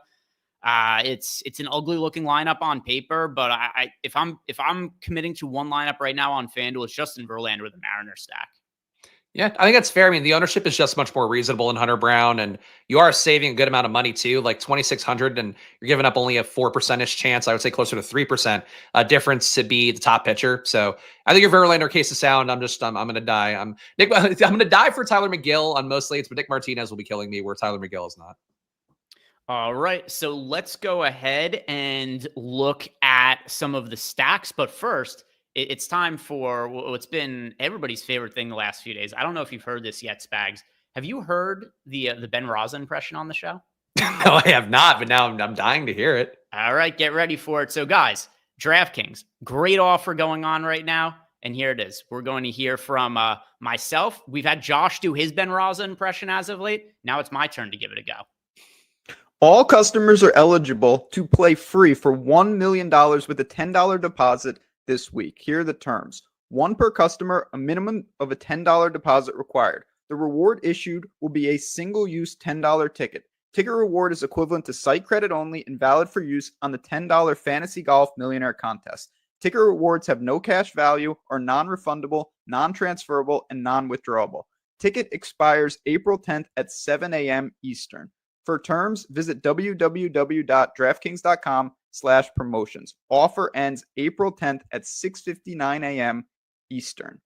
It's an ugly looking lineup on paper, but if I'm committing to one lineup right now on FanDuel, it's Justin Verlander with a Mariner stack. Yeah, I think that's fair. I mean, the ownership is just much more reasonable in Hunter Brown, and you are saving a good amount of money too, like 2,600, and you're giving up only a 4% chance. I would say closer to 3% difference to be the top pitcher. So I think your Verlander case is sound. I'm going to die. I'm going to die for Tyler McGill on most slates, but Nick Martinez will be killing me where Tyler McGill is not. All right, so let's go ahead and look at some of the stacks. But first, it's time for what's been everybody's favorite thing the last few days. I don't know if you've heard this yet, Spags. Have you heard the Ben Raza impression on the show? No, I have not, but now I'm dying to hear it. All right, get ready for it. So, guys, DraftKings, great offer going on right now. And here it is. We're going to hear from myself. We've had Josh do his Ben Raza impression as of late. Now it's my turn to give it a go. All customers are eligible to play free for $1 million with a $10 deposit this week. Here are the terms. One per customer, a minimum of a $10 deposit required. The reward issued will be a single-use $10 ticket. Ticket reward is equivalent to site credit only and valid for use on the $10 Fantasy Golf Millionaire Contest. Ticket rewards have no cash value, are non-refundable, non-transferable, and non-withdrawable. Ticket expires April 10th at 7 a.m. Eastern. For terms, visit www.draftkings.com/promotions. Offer ends April 10th at 6:59 a.m. Eastern.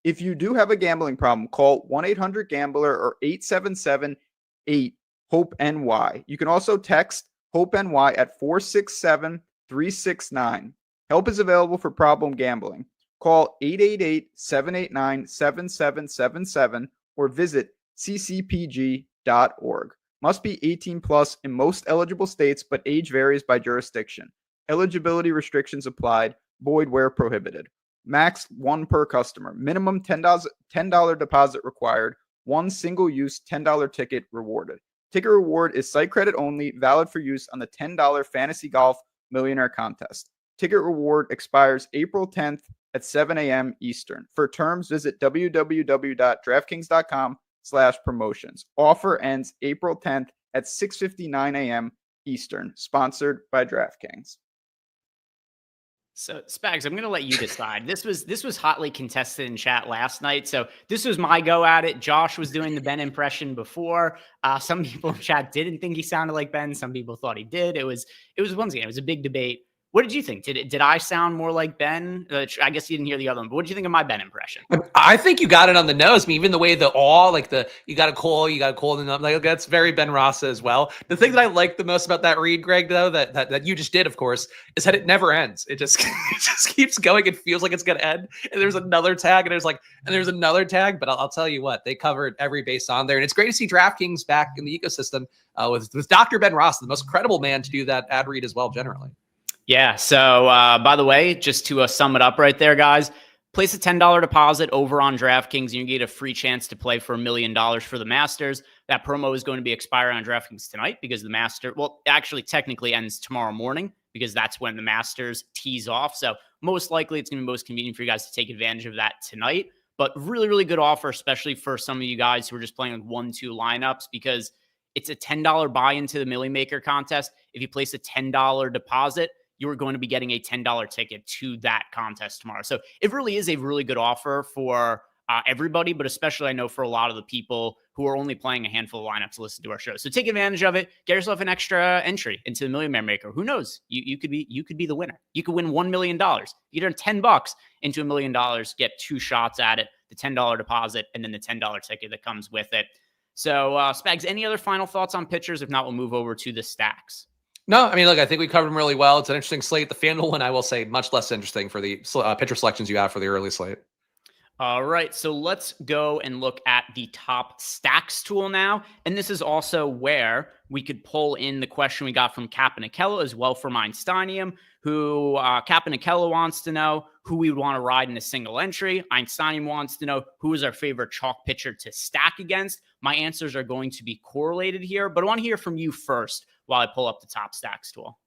If you do have a gambling problem, call 1-800-GAMBLER or 877-8-HOPE-NY. You can also text HOPE-NY at 467-369. Help is available for problem gambling. Call 888-789-7777 or visit ccpg.org. Must be 18 plus in most eligible states, but age varies by jurisdiction. Eligibility restrictions applied. Void where prohibited. Max 1 per customer. Minimum $10 deposit required. One single-use $10 ticket rewarded. Ticket reward is site credit only, valid for use on the $10 Fantasy Golf Millionaire Contest. Ticket reward expires April 10th at 7 a.m. Eastern. For terms, visit www.draftkings.com/promotions. Offer ends April 10th at 6:59 a.m. Eastern. Sponsored by DraftKings. So Spags, I'm going to let you decide. This was hotly contested in chat last night. So this was my go at it. Josh was doing the Ben impression before. Some people in chat didn't think he sounded like Ben. Some people thought he did. It was once again, it was a big debate. What did you think? Did I sound more like Ben? I guess you didn't hear the other one, but what did you think of my Ben impression? I think you got it on the nose. I mean, even the way you got to call, and I'm like, that's very Ben Rossa as well. The thing that I like the most about that read, Greg, though, that you just did, of course, is that it never ends. It just keeps going. It feels like it's going to end. And there's another tag, and there's another tag. But I'll tell you what, they covered every base on there. And it's great to see DraftKings back in the ecosystem with Dr. Ben Rossa, the most credible man to do that ad read as well, generally. Yeah. So, by the way, just to sum it up right there, guys, place a $10 deposit over on DraftKings and you get a free chance to play for $1 million for the Masters. That promo is going to be expiring on DraftKings tonight because the actually technically ends tomorrow morning because that's when the Masters tees off. So most likely it's going to be most convenient for you guys to take advantage of that tonight. But really, really good offer, especially for some of you guys who are just playing like 1-2 lineups because it's a $10 buy into the Millie Maker contest. If you place a $10 deposit, you are going to be getting a $10 ticket to that contest tomorrow. So it really is a really good offer for everybody, but especially I know for a lot of the people who are only playing a handful of lineups to listen to our show. So take advantage of it. Get yourself an extra entry into the Millionaire Maker. Who knows? You could be the winner. You could win $1 million. You turn $10 into $1 million, get 2 shots at it, the $10 deposit, and then the $10 ticket that comes with it. So Spags, any other final thoughts on pitchers? If not, we'll move over to the stacks. No, I mean, look, I think we covered them really well. It's an interesting slate. The FanDuel one, I will say, much less interesting for the pitcher selections you have for the early slate. All right, so let's go and look at the top stacks tool now. And this is also where we could pull in the question we got from Capanicella as well from Einsteinium, who Capanicella wants to know who we would want to ride in a single entry. Einsteinium wants to know who is our favorite chalk pitcher to stack against. My answers are going to be correlated here, but I want to hear from you first while I pull up the top stacks tool.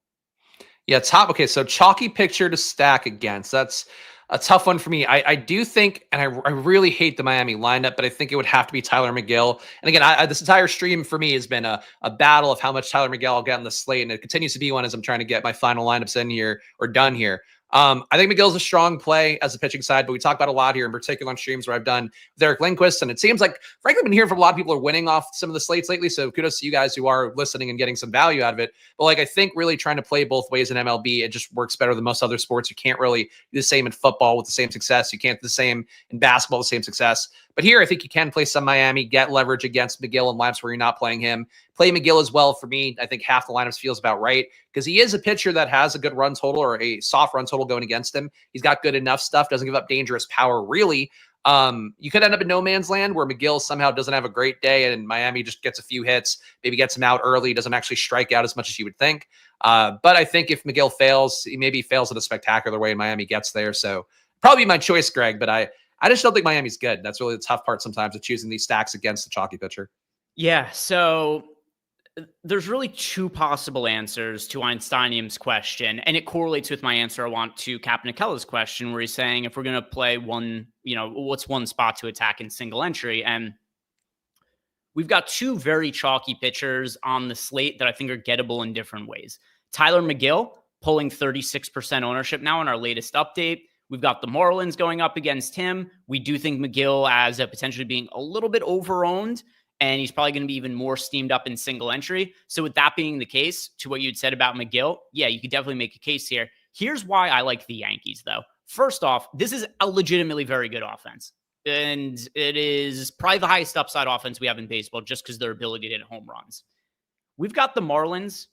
Yeah, okay, so chalky pitcher to stack against. That's a tough one for me. I do think, and I really hate the Miami lineup, but I think it would have to be Tyler McGill. And again, this entire stream for me has been a battle of how much Tyler McGill I'll get on the slate, and it continues to be one as I'm trying to get my final lineups in here or done here. I think McGill's a strong play as a pitching side, but we talk about a lot here, in particular on streams where I've done with Eric Lindquist, and it seems like, frankly, I've been hearing from a lot of people are winning off some of the slates lately, so kudos to you guys who are listening and getting some value out of it. But like, I think really trying to play both ways in MLB, it just works better than most other sports. You can't really do the same in football with the same success. You can't do the same in basketball with the same success. But here, I think you can play some Miami, get leverage against McGill in lineups where you're not playing him. Play McGill as well. For me, I think half the lineups feels about right because he is a pitcher that has a good run total or a soft run total going against him. He's got good enough stuff, doesn't give up dangerous power, really. You could end up in no man's land where McGill somehow doesn't have a great day and Miami just gets a few hits, maybe gets him out early, doesn't actually strike out as much as you would think. But I think if McGill fails, he maybe fails in a spectacular way and Miami gets there. So probably my choice, Greg, but I just don't think Miami's good. That's really the tough part sometimes of choosing these stacks against the chalky pitcher. Yeah, so there's really 2 possible answers to Einsteinium's question, and it correlates with my answer I want to Capnicella's question, where he's saying if we're going to play one, what's one spot to attack in single entry? And we've got 2 very chalky pitchers on the slate that I think are gettable in different ways. Tyler McGill, pulling 36% ownership now in our latest update. We've got the Marlins going up against him. We do think McGill as potentially being a little bit overowned, and he's probably going to be even more steamed up in single entry. So with that being the case, to what you'd said about McGill, yeah, you could definitely make a case here. Here's why I like the Yankees, though. First off, this is a legitimately very good offense. And it is probably the highest upside offense we have in baseball just because their ability to hit home runs. We've got the Marlins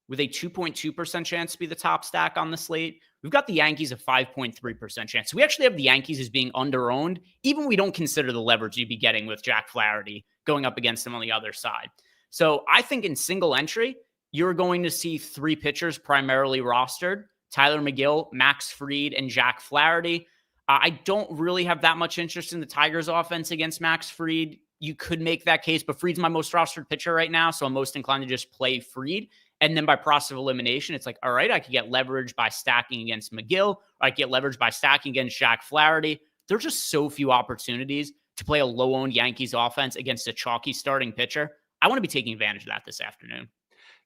with a 2.2% chance to be the top stack on the slate. We've got the Yankees a 5.3% chance. So we actually have the Yankees as being underowned, even when we don't consider the leverage you'd be getting with Jack Flaherty going up against them on the other side. So I think in single entry, you're going to see 3 pitchers primarily rostered: Tyler McGill, Max Fried, and Jack Flaherty. I don't really have that much interest in the Tigers offense against Max Fried. You could make that case, but Fried's my most rostered pitcher right now, so I'm most inclined to just play Fried. And then by process of elimination, it's like, all right, I could get leverage by stacking against McGill, or I could get leverage by stacking against Jack Flaherty. There's just so few opportunities to play a low-owned Yankees offense against a chalky starting pitcher. I want to be taking advantage of that this afternoon.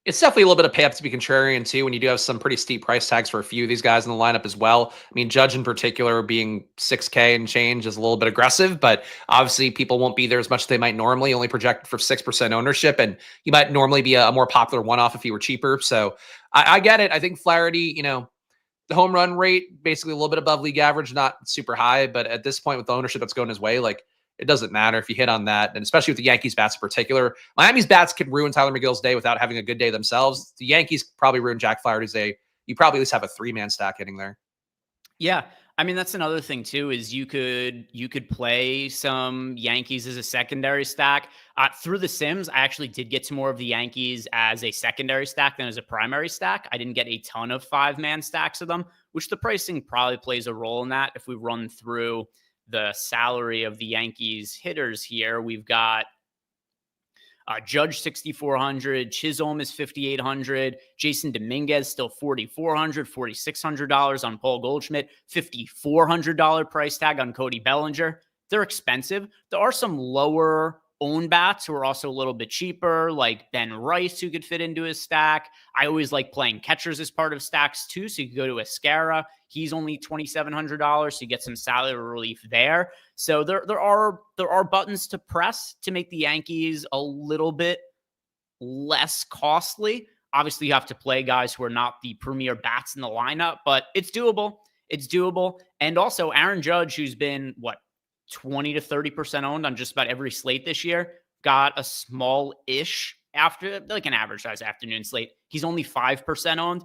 It's definitely a little bit of pay up to be contrarian too, when you do have some pretty steep price tags for a few of these guys in the lineup as well. I mean, Judge in particular being 6K and change is a little bit aggressive, but obviously people won't be there as much as they might normally, only projected for 6% ownership. And he might normally be a more popular one-off if he were cheaper. So I get it. I think Flaherty, the home run rate, basically a little bit above league average, not super high, but at this point with the ownership that's going his way, like, it doesn't matter if you hit on that. And especially with the Yankees bats in particular, Miami's bats could ruin Tyler McGill's day without having a good day themselves. The Yankees probably ruin Jack Flaherty's day. You probably at least have a 3-man stack hitting there. Yeah. I mean, that's another thing too, is you could play some Yankees as a secondary stack. Through the Sims, I actually did get to more of the Yankees as a secondary stack than as a primary stack. I didn't get a ton of 5-man stacks of them, which the pricing probably plays a role in that. If we run through the salary of the Yankees hitters here, we've got Judge 6,400, Chisholm is 5,800, Jason Dominguez still 4,400, $4,600 on Paul Goldschmidt, $5,400 price tag on Cody Bellinger. They're expensive. There are some lower owned bats who are also a little bit cheaper, like Ben Rice, who could fit into his stack. I always like playing catchers as part of stacks too. So you could go to Escara. He's only $2,700. So you get some salary relief there. So there are buttons to press to make the Yankees a little bit less costly. Obviously, you have to play guys who are not the premier bats in the lineup, but it's doable. It's doable. And also Aaron Judge, who's been 20 to 30% owned on just about every slate this year, got a small-ish after, like an average size afternoon slate. He's only 5% owned.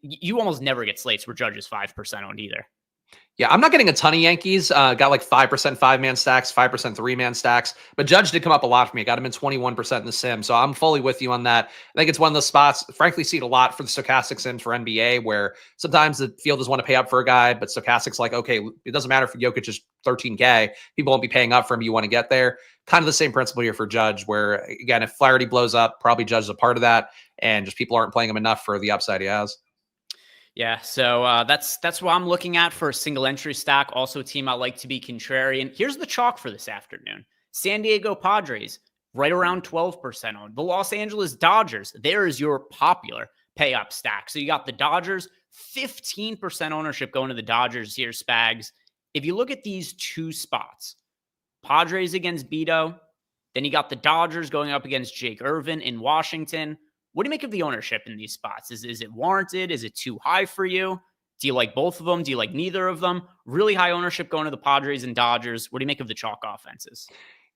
You almost never get slates where Judge is 5% owned either. Yeah, I'm not getting a ton of Yankees. Got like 5% 5-man stacks, 5% 3-man stacks. But Judge did come up a lot for me. Got him in 21% in the sim. So I'm fully with you on that. I think it's one of those spots, frankly, see it a lot for the Stokastic sims for NBA, where sometimes the field doesn't want to pay up for a guy, but Stokastic's like, okay, it doesn't matter if Jokic is 13K. People won't be paying up for him. You want to get there. Kind of the same principle here for Judge, where, again, if Flaherty blows up, probably Judge is a part of that. And just people aren't playing him enough for the upside he has. Yeah, so that's what I'm looking at for a single entry stack. Also a team I like to be contrarian. Here's the chalk for this afternoon. San Diego Padres, right around 12% owned. The Los Angeles Dodgers, there is your popular pay up stack. So you got the Dodgers, 15% ownership going to the Dodgers here, Spags. If you look at these two spots, Padres against Beto, then you got the Dodgers going up against Jake Irvin in Washington. What do you make of the ownership in these spots? Is it warranted? Is it too high for you? Do you like both of them? Do you like neither of them? Really high ownership going to the Padres and Dodgers. What do you make of the chalk offenses?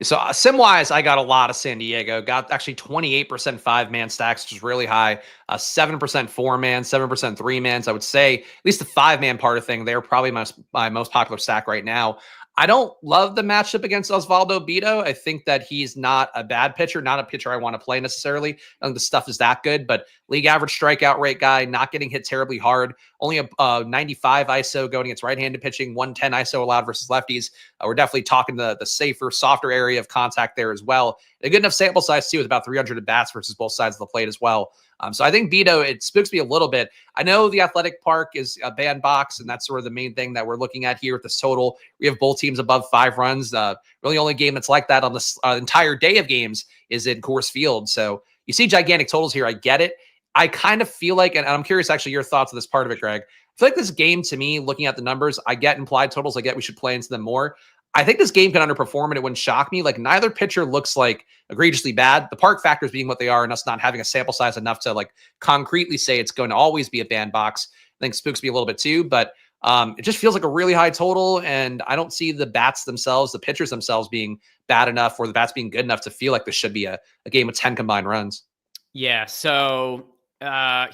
So sim-wise, I got a lot of San Diego. Got actually 28% 5-man stacks, which is really high. 7% 4-man, 7% 3-man. So I would say at least the 5-man part of thing, they're probably my most popular stack right now. I don't love the matchup against Osvaldo Beto. I think that he's not a bad pitcher, not a pitcher I want to play necessarily. I don't think the stuff is that good, but league average strikeout rate guy, not getting hit terribly hard. Only a 95 ISO going against right-handed pitching, 110 ISO allowed versus lefties. We're definitely talking the safer, softer area of contact there as well. A good enough sample size too, with about 300 at bats versus both sides of the plate as well. So I think Beto, it spooks me a little bit. I know the Athletic Park is a bandbox, and that's sort of the main thing that we're looking at here with this total. We have both teams above 5 runs. Really only game that's like that on this entire day of games is in Coors Field. So you see gigantic totals here. I get it. I kind of feel like, and I'm curious actually your thoughts on this part of it, Greg. I feel like this game, to me, looking at the numbers, I get implied totals. I get we should play into them more. I think this game can underperform, and it wouldn't shock me. Like, neither pitcher looks like egregiously bad. The park factors being what they are, and us not having a sample size enough to like concretely say it's going to always be a bandbox. I think spooks me a little bit too, but it just feels like a really high total, and I don't see the bats themselves, the pitchers themselves being bad enough, or the bats being good enough to feel like this should be a game with 10 combined runs. Yeah. So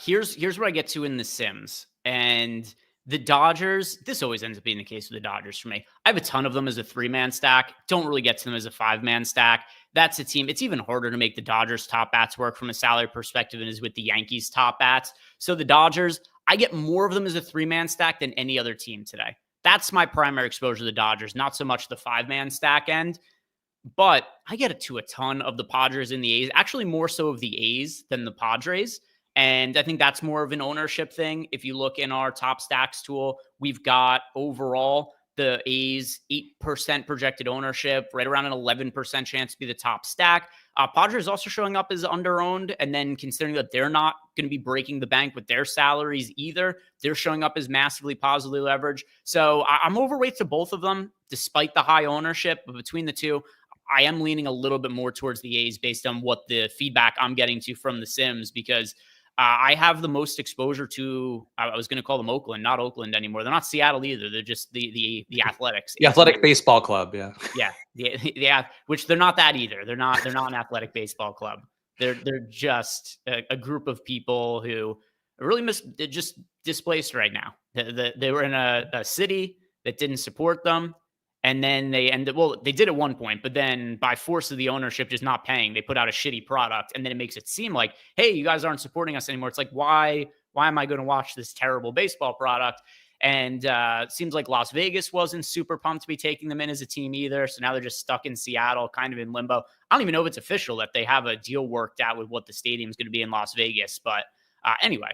here's what I get to in the Sims. And the Dodgers, this always ends up being the case with the Dodgers for me. I have a ton of them as a 3-man stack. Don't really get to them as a 5-man stack. That's a team. It's even harder to make the Dodgers top bats work from a salary perspective than is with the Yankees top bats. So the Dodgers, I get more of them as a 3-man stack than any other team today. That's my primary exposure to the Dodgers, not so much the 5-man stack end. But I get it to a ton of the Padres and the A's, actually more so of the A's than the Padres. And I think that's more of an ownership thing. If you look in our top stacks tool, we've got overall the A's 8% projected ownership, right around an 11% chance to be the top stack. Padres also showing up as underowned. And then considering that they're not going to be breaking the bank with their salaries either, they're showing up as massively positively leveraged. So I'm overweight to both of them, despite the high ownership. But between the two, I am leaning a little bit more towards the A's based on what the feedback I'm getting to from the Sims, because I have the most exposure to, I was going to call them Oakland, not Oakland anymore. They're not Seattle either. They're just the Athletics. The Athletic Baseball Club. Yeah. Yeah. Yeah. Which they're not that either. They're not an athletic baseball club. They're just a group of people who are really just displaced right now. They were in a city that didn't support them. And then they did at one point, but then by force of the ownership just not paying, they put out a shitty product. And then it makes it seem like, hey, you guys aren't supporting us anymore. It's like, why am I going to watch this terrible baseball product? And it seems like Las Vegas wasn't super pumped to be taking them in as a team either. So now they're just stuck in Seattle, kind of in limbo. I don't even know if it's official that they have a deal worked out with what the stadium is going to be in Las Vegas. But anyway,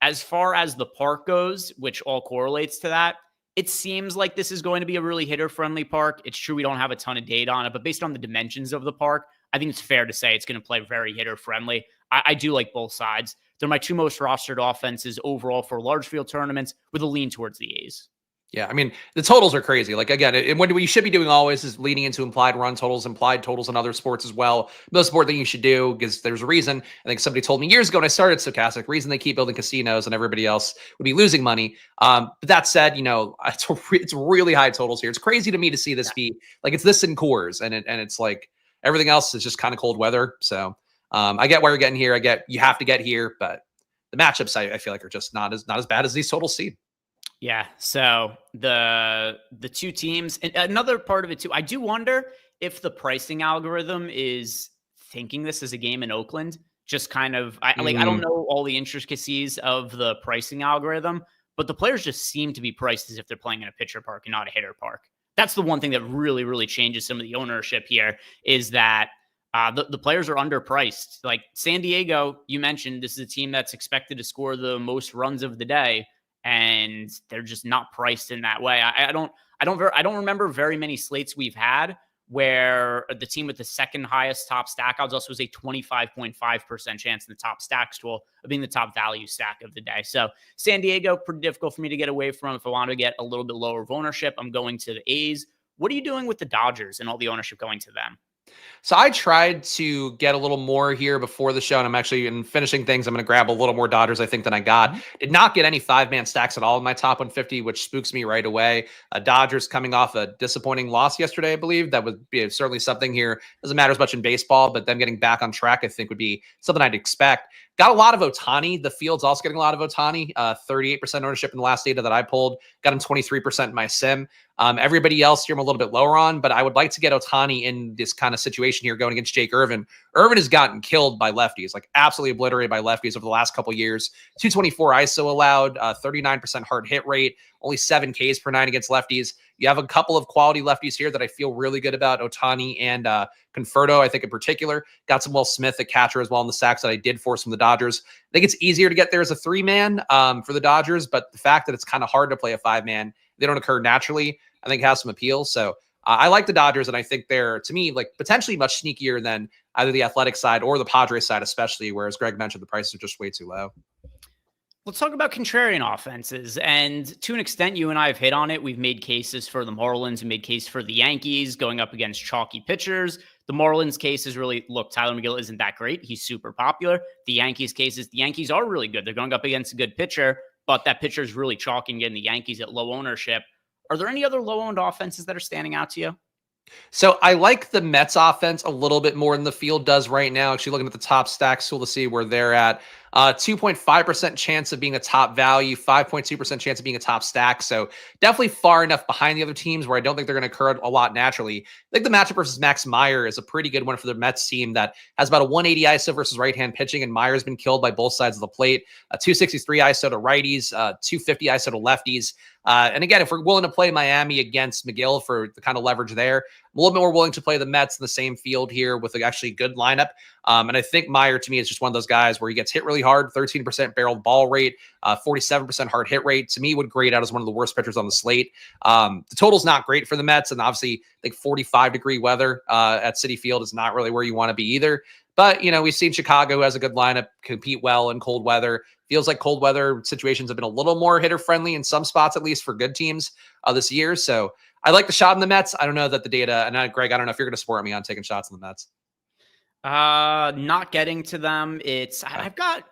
as far as the park goes, which all correlates to that, it seems like this is going to be a really hitter-friendly park. It's true we don't have a ton of data on it, but based on the dimensions of the park, I think it's fair to say it's going to play very hitter-friendly. I do like both sides. They're my two most rostered offenses overall for large field tournaments with a lean towards the A's. Yeah, I mean, the totals are crazy. Like, again, what you should be doing always is leaning into implied run totals, implied totals in other sports as well. Most important thing you should do, because there's a reason. I think somebody told me years ago when I started Stokaastic, reason they keep building casinos and everybody else would be losing money. But that said, it's really high totals here. It's crazy to me to see this be like, it's this in Coors, and it's like everything else is just kind of cold weather. So I get why you're getting here. I get you have to get here, but the matchups I feel like are just not as bad as these totals seem. Yeah. So the two teams, and another part of it too, I do wonder if the pricing algorithm is thinking this is a game in Oakland, just kind of, I don't know all the intricacies of the pricing algorithm, but the players just seem to be priced as if they're playing in a pitcher park and not a hitter park. That's the one thing that really, really changes some of the ownership here, is that the players are underpriced. Like San Diego, you mentioned, this is a team that's expected to score the most runs of the day, and they're just not priced in that way. I don't remember very many slates we've had where the team with the second highest top stack odds also was a 25.5% chance in the top stacks tool of being the top value stack of the day. So San Diego, pretty difficult for me to get away from. If I want to get a little bit lower of ownership, I'm going to the A's. What are you doing with the Dodgers and all the ownership going to them? So I tried to get a little more here before the show, and I'm actually in finishing things. I'm going to grab a little more Dodgers, I think, than I got. Did not get any 5-man stacks at all in my top 150, which spooks me right away. Dodgers coming off a disappointing loss yesterday, I believe. That would be certainly something here. Doesn't matter as much in baseball, but them getting back on track, I think, would be something I'd expect. Got a lot of Ohtani. The field's also getting a lot of Ohtani. 38% ownership in the last data that I pulled. Got him 23% in my sim. Everybody else here I'm a little bit lower on, but I would like to get Ohtani in this kind of situation here going against Jake Irvin. Irvin has gotten killed by lefties, like absolutely obliterated by lefties over the last couple years. 224 ISO allowed, 39% hard hit rate, only 7 Ks per 9 against lefties. You have a couple of quality lefties here that I feel really good about, Ohtani and Conforto, I think in particular. Got some Will Smith at catcher as well in the sacks that I did force from the Dodgers. I think it's easier to get there as a 3-man for the Dodgers, but the fact that it's kind of hard to play a 5-man, they don't occur naturally, I think has some appeal. So I like the Dodgers, and I think they're, to me, like potentially much sneakier than either the Athletic side or the Padres side, especially, whereas Greg mentioned the prices are just way too low. Let's talk about contrarian offenses. And to an extent, you and I have hit on it. We've made cases for the Marlins. We made case for the Yankees going up against chalky pitchers. The Marlins case is really, look, Tyler McGill isn't that great. He's super popular. The Yankees case is the Yankees are really good. They're going up against a good pitcher, but that pitcher is really chalky and getting the Yankees at low ownership. Are there any other low-owned offenses that are standing out to you? So I like the Mets offense a little bit more than the field does right now. Actually, looking at the top stacks tool to see where they're at. 2.5% chance of being a top value, 5.2% chance of being a top stack. So definitely far enough behind the other teams where I don't think they're going to occur a lot naturally. I think the matchup versus Max Meyer is a pretty good one for the Mets team that has about a 180 ISO versus right-hand pitching, and Meyer's been killed by both sides of the plate. A 263 ISO to righties, 250 ISO to lefties. And again, if we're willing to play Miami against McGill for the kind of leverage there, I'm a little bit more willing to play the Mets in the same field here with actually good lineup. And I think Meyer, to me, is just one of those guys where he gets hit really hard, 13% barreled ball rate, 47% hard hit rate. To me, would grade out as one of the worst pitchers on the slate. The total's not great for the Mets, and obviously, I think 45-degree weather at Citi Field is not really where you want to be either. But, we've seen Chicago, who has a good lineup, compete well in cold weather. Feels like cold weather situations have been a little more hitter-friendly in some spots, at least for good teams this year. So I like the shot in the Mets. I don't know that the data, and Greg, I don't know if you're going to support me on taking shots in the Mets. Not getting to them. I've got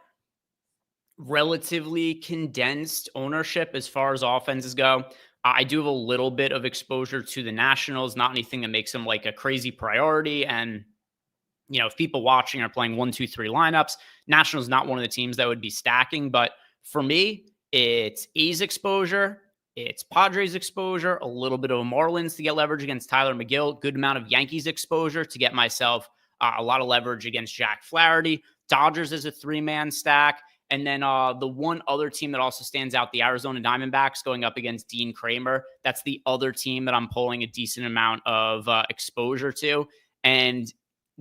relatively condensed ownership as far as offenses go. I do have a little bit of exposure to the Nationals, not anything that makes them like a crazy priority. And, if people watching are playing 1, 2, 3 lineups, Nationals not one of the teams that would be stacking. But for me, it's A's exposure, it's Padres exposure, a little bit of Marlins to get leverage against Tyler McGill, good amount of Yankees exposure to get myself a lot of leverage against Jack Flaherty. Dodgers is a 3-man stack. And then the one other team that also stands out, the Arizona Diamondbacks going up against Dean Kramer. That's the other team that I'm pulling a decent amount of exposure to. And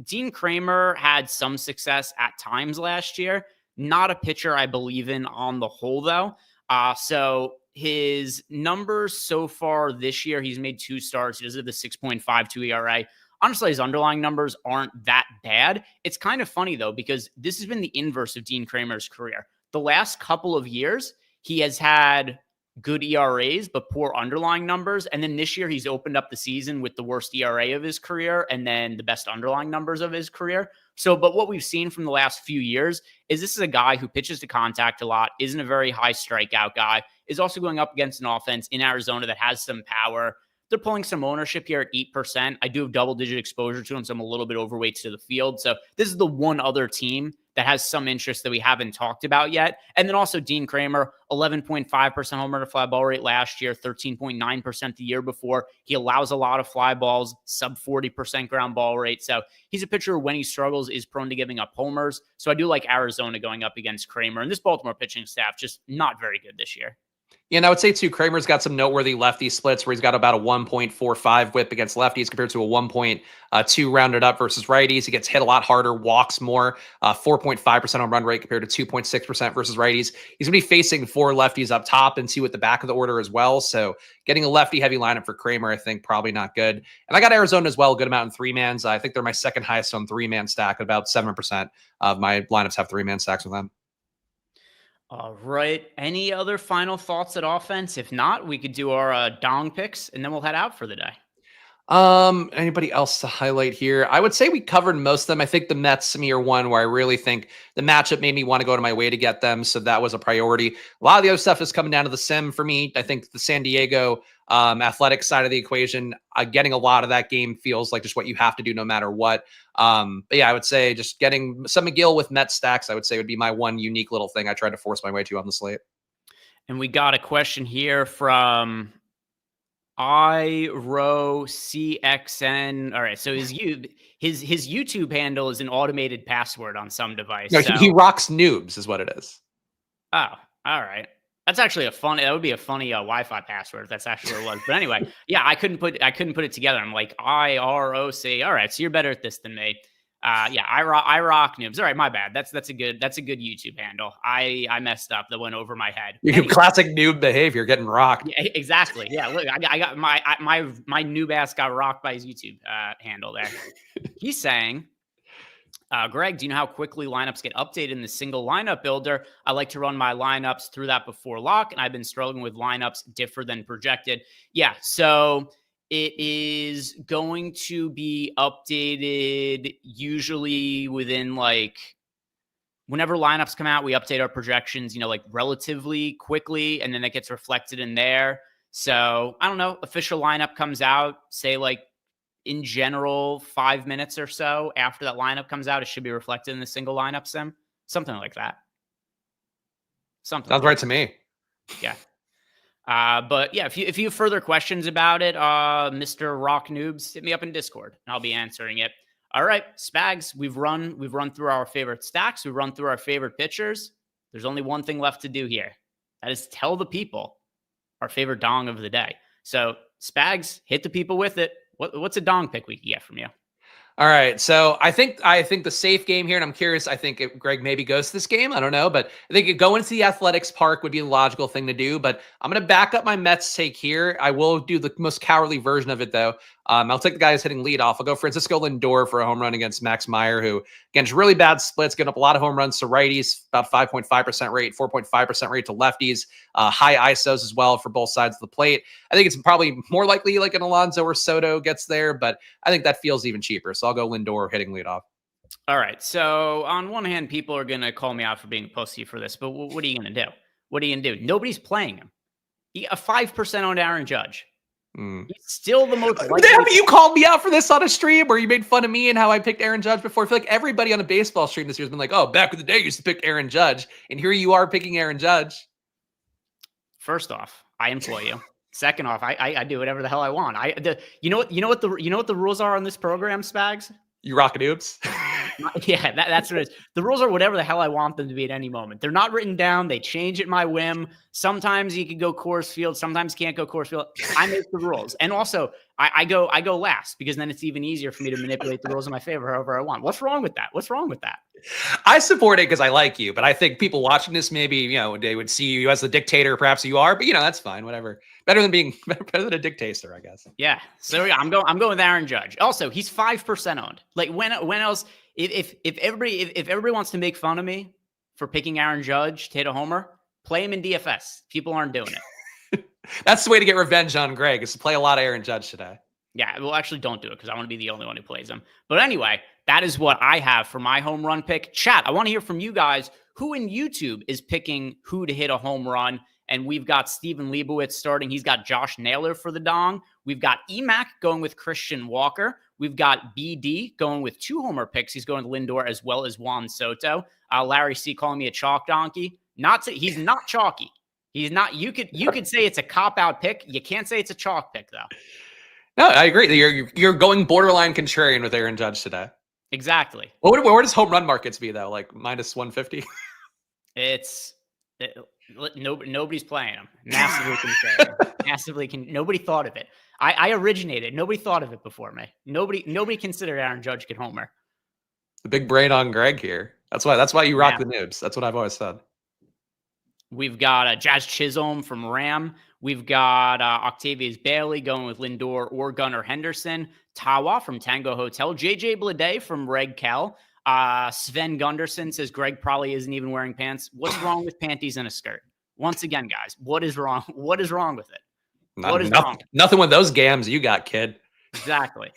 Dean Kramer had some success at times last year. Not a pitcher I believe in on the whole, though. So his numbers so far this year, he's made 2 starts. He does have the 6.52 ERA. Honestly, his underlying numbers aren't that bad. It's kind of funny, though, because this has been the inverse of Dean Kramer's career. The last couple of years, he has had good ERAs, but poor underlying numbers. And then this year, he's opened up the season with the worst ERA of his career and then the best underlying numbers of his career. So, but what we've seen from the last few years is this is a guy who pitches to contact a lot, isn't a very high strikeout guy, is also going up against an offense in Arizona that has some power. They're pulling some ownership here at 8%. I do have double-digit exposure to him, so I'm a little bit overweight to the field. So this is the one other team that has some interest that we haven't talked about yet. And then also Dean Kramer, 11.5% home run to fly ball rate last year, 13.9% the year before. He allows a lot of fly balls, sub 40% ground ball rate. So he's a pitcher when he struggles is prone to giving up homers. So I do like Arizona going up against Kramer. And this Baltimore pitching staff just not very good this year. Yeah, and I would say, too, Kramer's got some noteworthy lefty splits where he's got about a 1.45 whip against lefties compared to a 1.2 rounded up versus righties. He gets hit a lot harder, walks more, 4.5% on run rate compared to 2.6% versus righties. He's going to be facing 4 lefties up top and 2 at the back of the order as well. So getting a lefty-heavy lineup for Kramer, I think, probably not good. And I got Arizona as well, a good amount in 3-mans. I think they're my second highest on 3-man stack. About 7% of my lineups have 3-man stacks with them. All right. Any other final thoughts at offense? If not, we could do our dong picks and then we'll head out for the day. Anybody else to highlight here? I would say we covered most of them. I think the Mets to me are one where I really think the matchup made me want to go to my way to get them. So that was a priority. A lot of the other stuff is coming down to the sim for me. I think the San Diego athletic side of the equation, getting a lot of that game feels like just what you have to do no matter what. But yeah, I would say just getting some McGill with Met stacks, I would say would be my one unique little thing I tried to force my way to on the slate. And we got a question here from IROCXN. All right. So his YouTube handle is an automated password on some device. No, he rocks noobs is what it is. Oh, all right. That's actually that would be a funny Wi-Fi password if that's actually what it was. But anyway, yeah, I couldn't put it together. I'm like IROC. All right. So you're better at this than me. Yeah, I rock noobs. All right, my bad. That's a good YouTube handle. I messed up. That went over my head. You classic noob behavior, getting rocked. Yeah, exactly. Yeah, look, I got my noob ass got rocked by his YouTube handle there. He's saying, Greg, do you know how quickly lineups get updated in the single lineup builder? I like to run my lineups through that before lock, and I've been struggling with lineups differ than projected. Yeah, so it is going to be updated usually within like whenever lineups come out, we update our projections, like relatively quickly, and then it gets reflected in there. So I don't know, official lineup comes out, say like in general, 5 minutes or so after that lineup comes out, it should be reflected in the single lineup sim. Something like that. Sounds right to me. Yeah. But yeah, if you have further questions about it, Mr. Rock Noobs, hit me up in Discord and I'll be answering it. All right, Spags, we've run through our favorite stacks. We've run through our favorite pitchers. There's only one thing left to do here. That is tell the people our favorite dong of the day. So Spags, hit the people with it. What's a dong pick we can get from you? All right. So I think the safe game here, and I'm curious, I think Greg maybe goes to this game. I don't know, but I think going to the Athletics Park would be a logical thing to do. But I'm going to back up my Mets take here. I will do the most cowardly version of it, though. I'll take the guy who's hitting leadoff. I'll go Francisco Lindor for a home run against Max Meyer, who, again, is really bad splits, getting up a lot of home runs to righties, about 5.5% rate, 4.5% rate to lefties, high ISOs as well for both sides of the plate. I think it's probably more likely like an Alonso or Soto gets there, but I think that feels even cheaper. So I'll go Lindor hitting leadoff. All right. So on one hand, people are going to call me out for being a pussy for this, but what are you going to do? What are you going to do? Nobody's playing him. A 5% owned Aaron Judge. He's still the most likely. Damn, you called me out for this on a stream where you made fun of me and how I picked Aaron Judge before. I feel like everybody on a baseball stream this year has been like, oh, back in the day, you used to pick Aaron Judge. And here you are picking Aaron Judge. First off, I employ you. Second off, I do whatever the hell I want. You know what the rules are on this program, Spags? You rock noobs. Yeah, that's what it is. The rules are whatever the hell I want them to be at any moment. They're not written down. They change at my whim. Sometimes you can go course field. Sometimes can't go course field. I make the rules. And also, I go last because then it's even easier for me to manipulate the rules in my favor however I want. What's wrong with that? What's wrong with that? I support it because I like you, but I think people watching this maybe, they would see you as the dictator. Perhaps you are, but that's fine. Whatever. Better than a dictator, I guess. Yeah. So yeah, I'm going with Aaron Judge. Also, he's 5% owned. Like when else? If everybody wants to make fun of me for picking Aaron Judge to hit a homer, play him in DFS. People aren't doing it. That's the way to get revenge on Greg, is to play a lot of Aaron Judge today. Yeah, well, actually, don't do it because I want to be the only one who plays him. But anyway, that is what I have for my home run pick. Chat, I want to hear from you guys. Who in YouTube is picking who to hit a home run? And we've got Steven Leibowitz starting. He's got Josh Naylor for the dong. We've got EMAC going with Christian Walker. We've got BD going with 2 homer picks. He's going to Lindor as well as Juan Soto. Larry C calling me a chalk donkey. He's not chalky. He's not. You could say it's a cop-out pick. You can't say it's a chalk pick, though. No, I agree. You're going borderline contrarian with Aaron Judge today. Exactly. Where does home run markets be, though? Like minus 150? Nobody's playing him. Massively contrarian. Nobody thought of it. I originated. Nobody thought of it before me. Nobody considered Aaron Judge could homer. The big brain on Greg here. That's why you rock the noobs. That's what I've always said. We've got Jazz Chisholm from Ram. We've got Octavius Bailey going with Lindor or Gunnar Henderson. Tawa from Tango Hotel. JJ Bleday from Reg Cal. Sven Gunderson says Greg probably isn't even wearing pants. What's wrong with panties and a skirt? Once again, guys, what is wrong? What is wrong with it? Wrong? Nothing with those gams you got, kid. Exactly.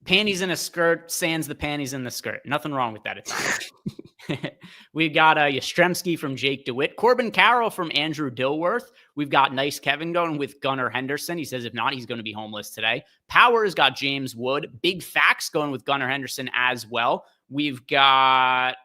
Panties in a skirt, sans the panties in the skirt. Nothing wrong with that. It's We've got Yastrzemski from Jake DeWitt. Corbin Carroll from Andrew Dilworth. We've got Nice Kevin going with Gunnar Henderson. He says if not, he's going to be homeless today. Power's got James Wood. Big Facts going with Gunnar Henderson as well. We've got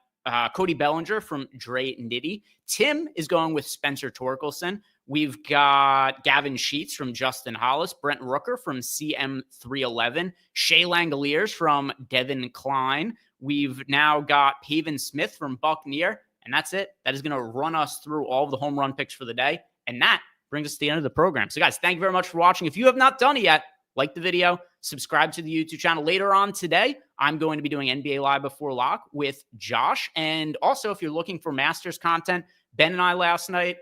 Cody Bellinger from Dre Nitty. Tim is going with Spencer Torkelson. We've got Gavin Sheets from Justin Hollis, Brent Rooker from CM311, Shea Langoliers from Devin Klein. We've now got Paven Smith from Buckner, and that's it. That is going to run us through all of the home run picks for the day, and that brings us to the end of the program. So, guys, thank you very much for watching. If you have not done it yet, like the video, subscribe to the YouTube channel. Later on today, I'm going to be doing NBA Live Before Lock with Josh. And also, if you're looking for Masters content, Ben and I last night,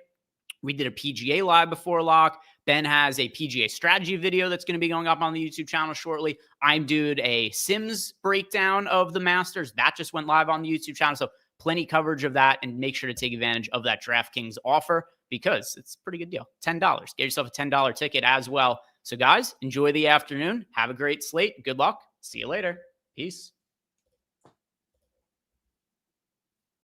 we did a PGA Live Before Lock. Ben has a PGA strategy video that's going to be going up on the YouTube channel shortly. I did a Sims breakdown of the Masters. That just went live on the YouTube channel. So plenty coverage of that, and make sure to take advantage of that DraftKings offer because it's a pretty good deal. $10. Get yourself a $10 ticket as well. So guys, enjoy the afternoon. Have a great slate. Good luck. See you later. Peace.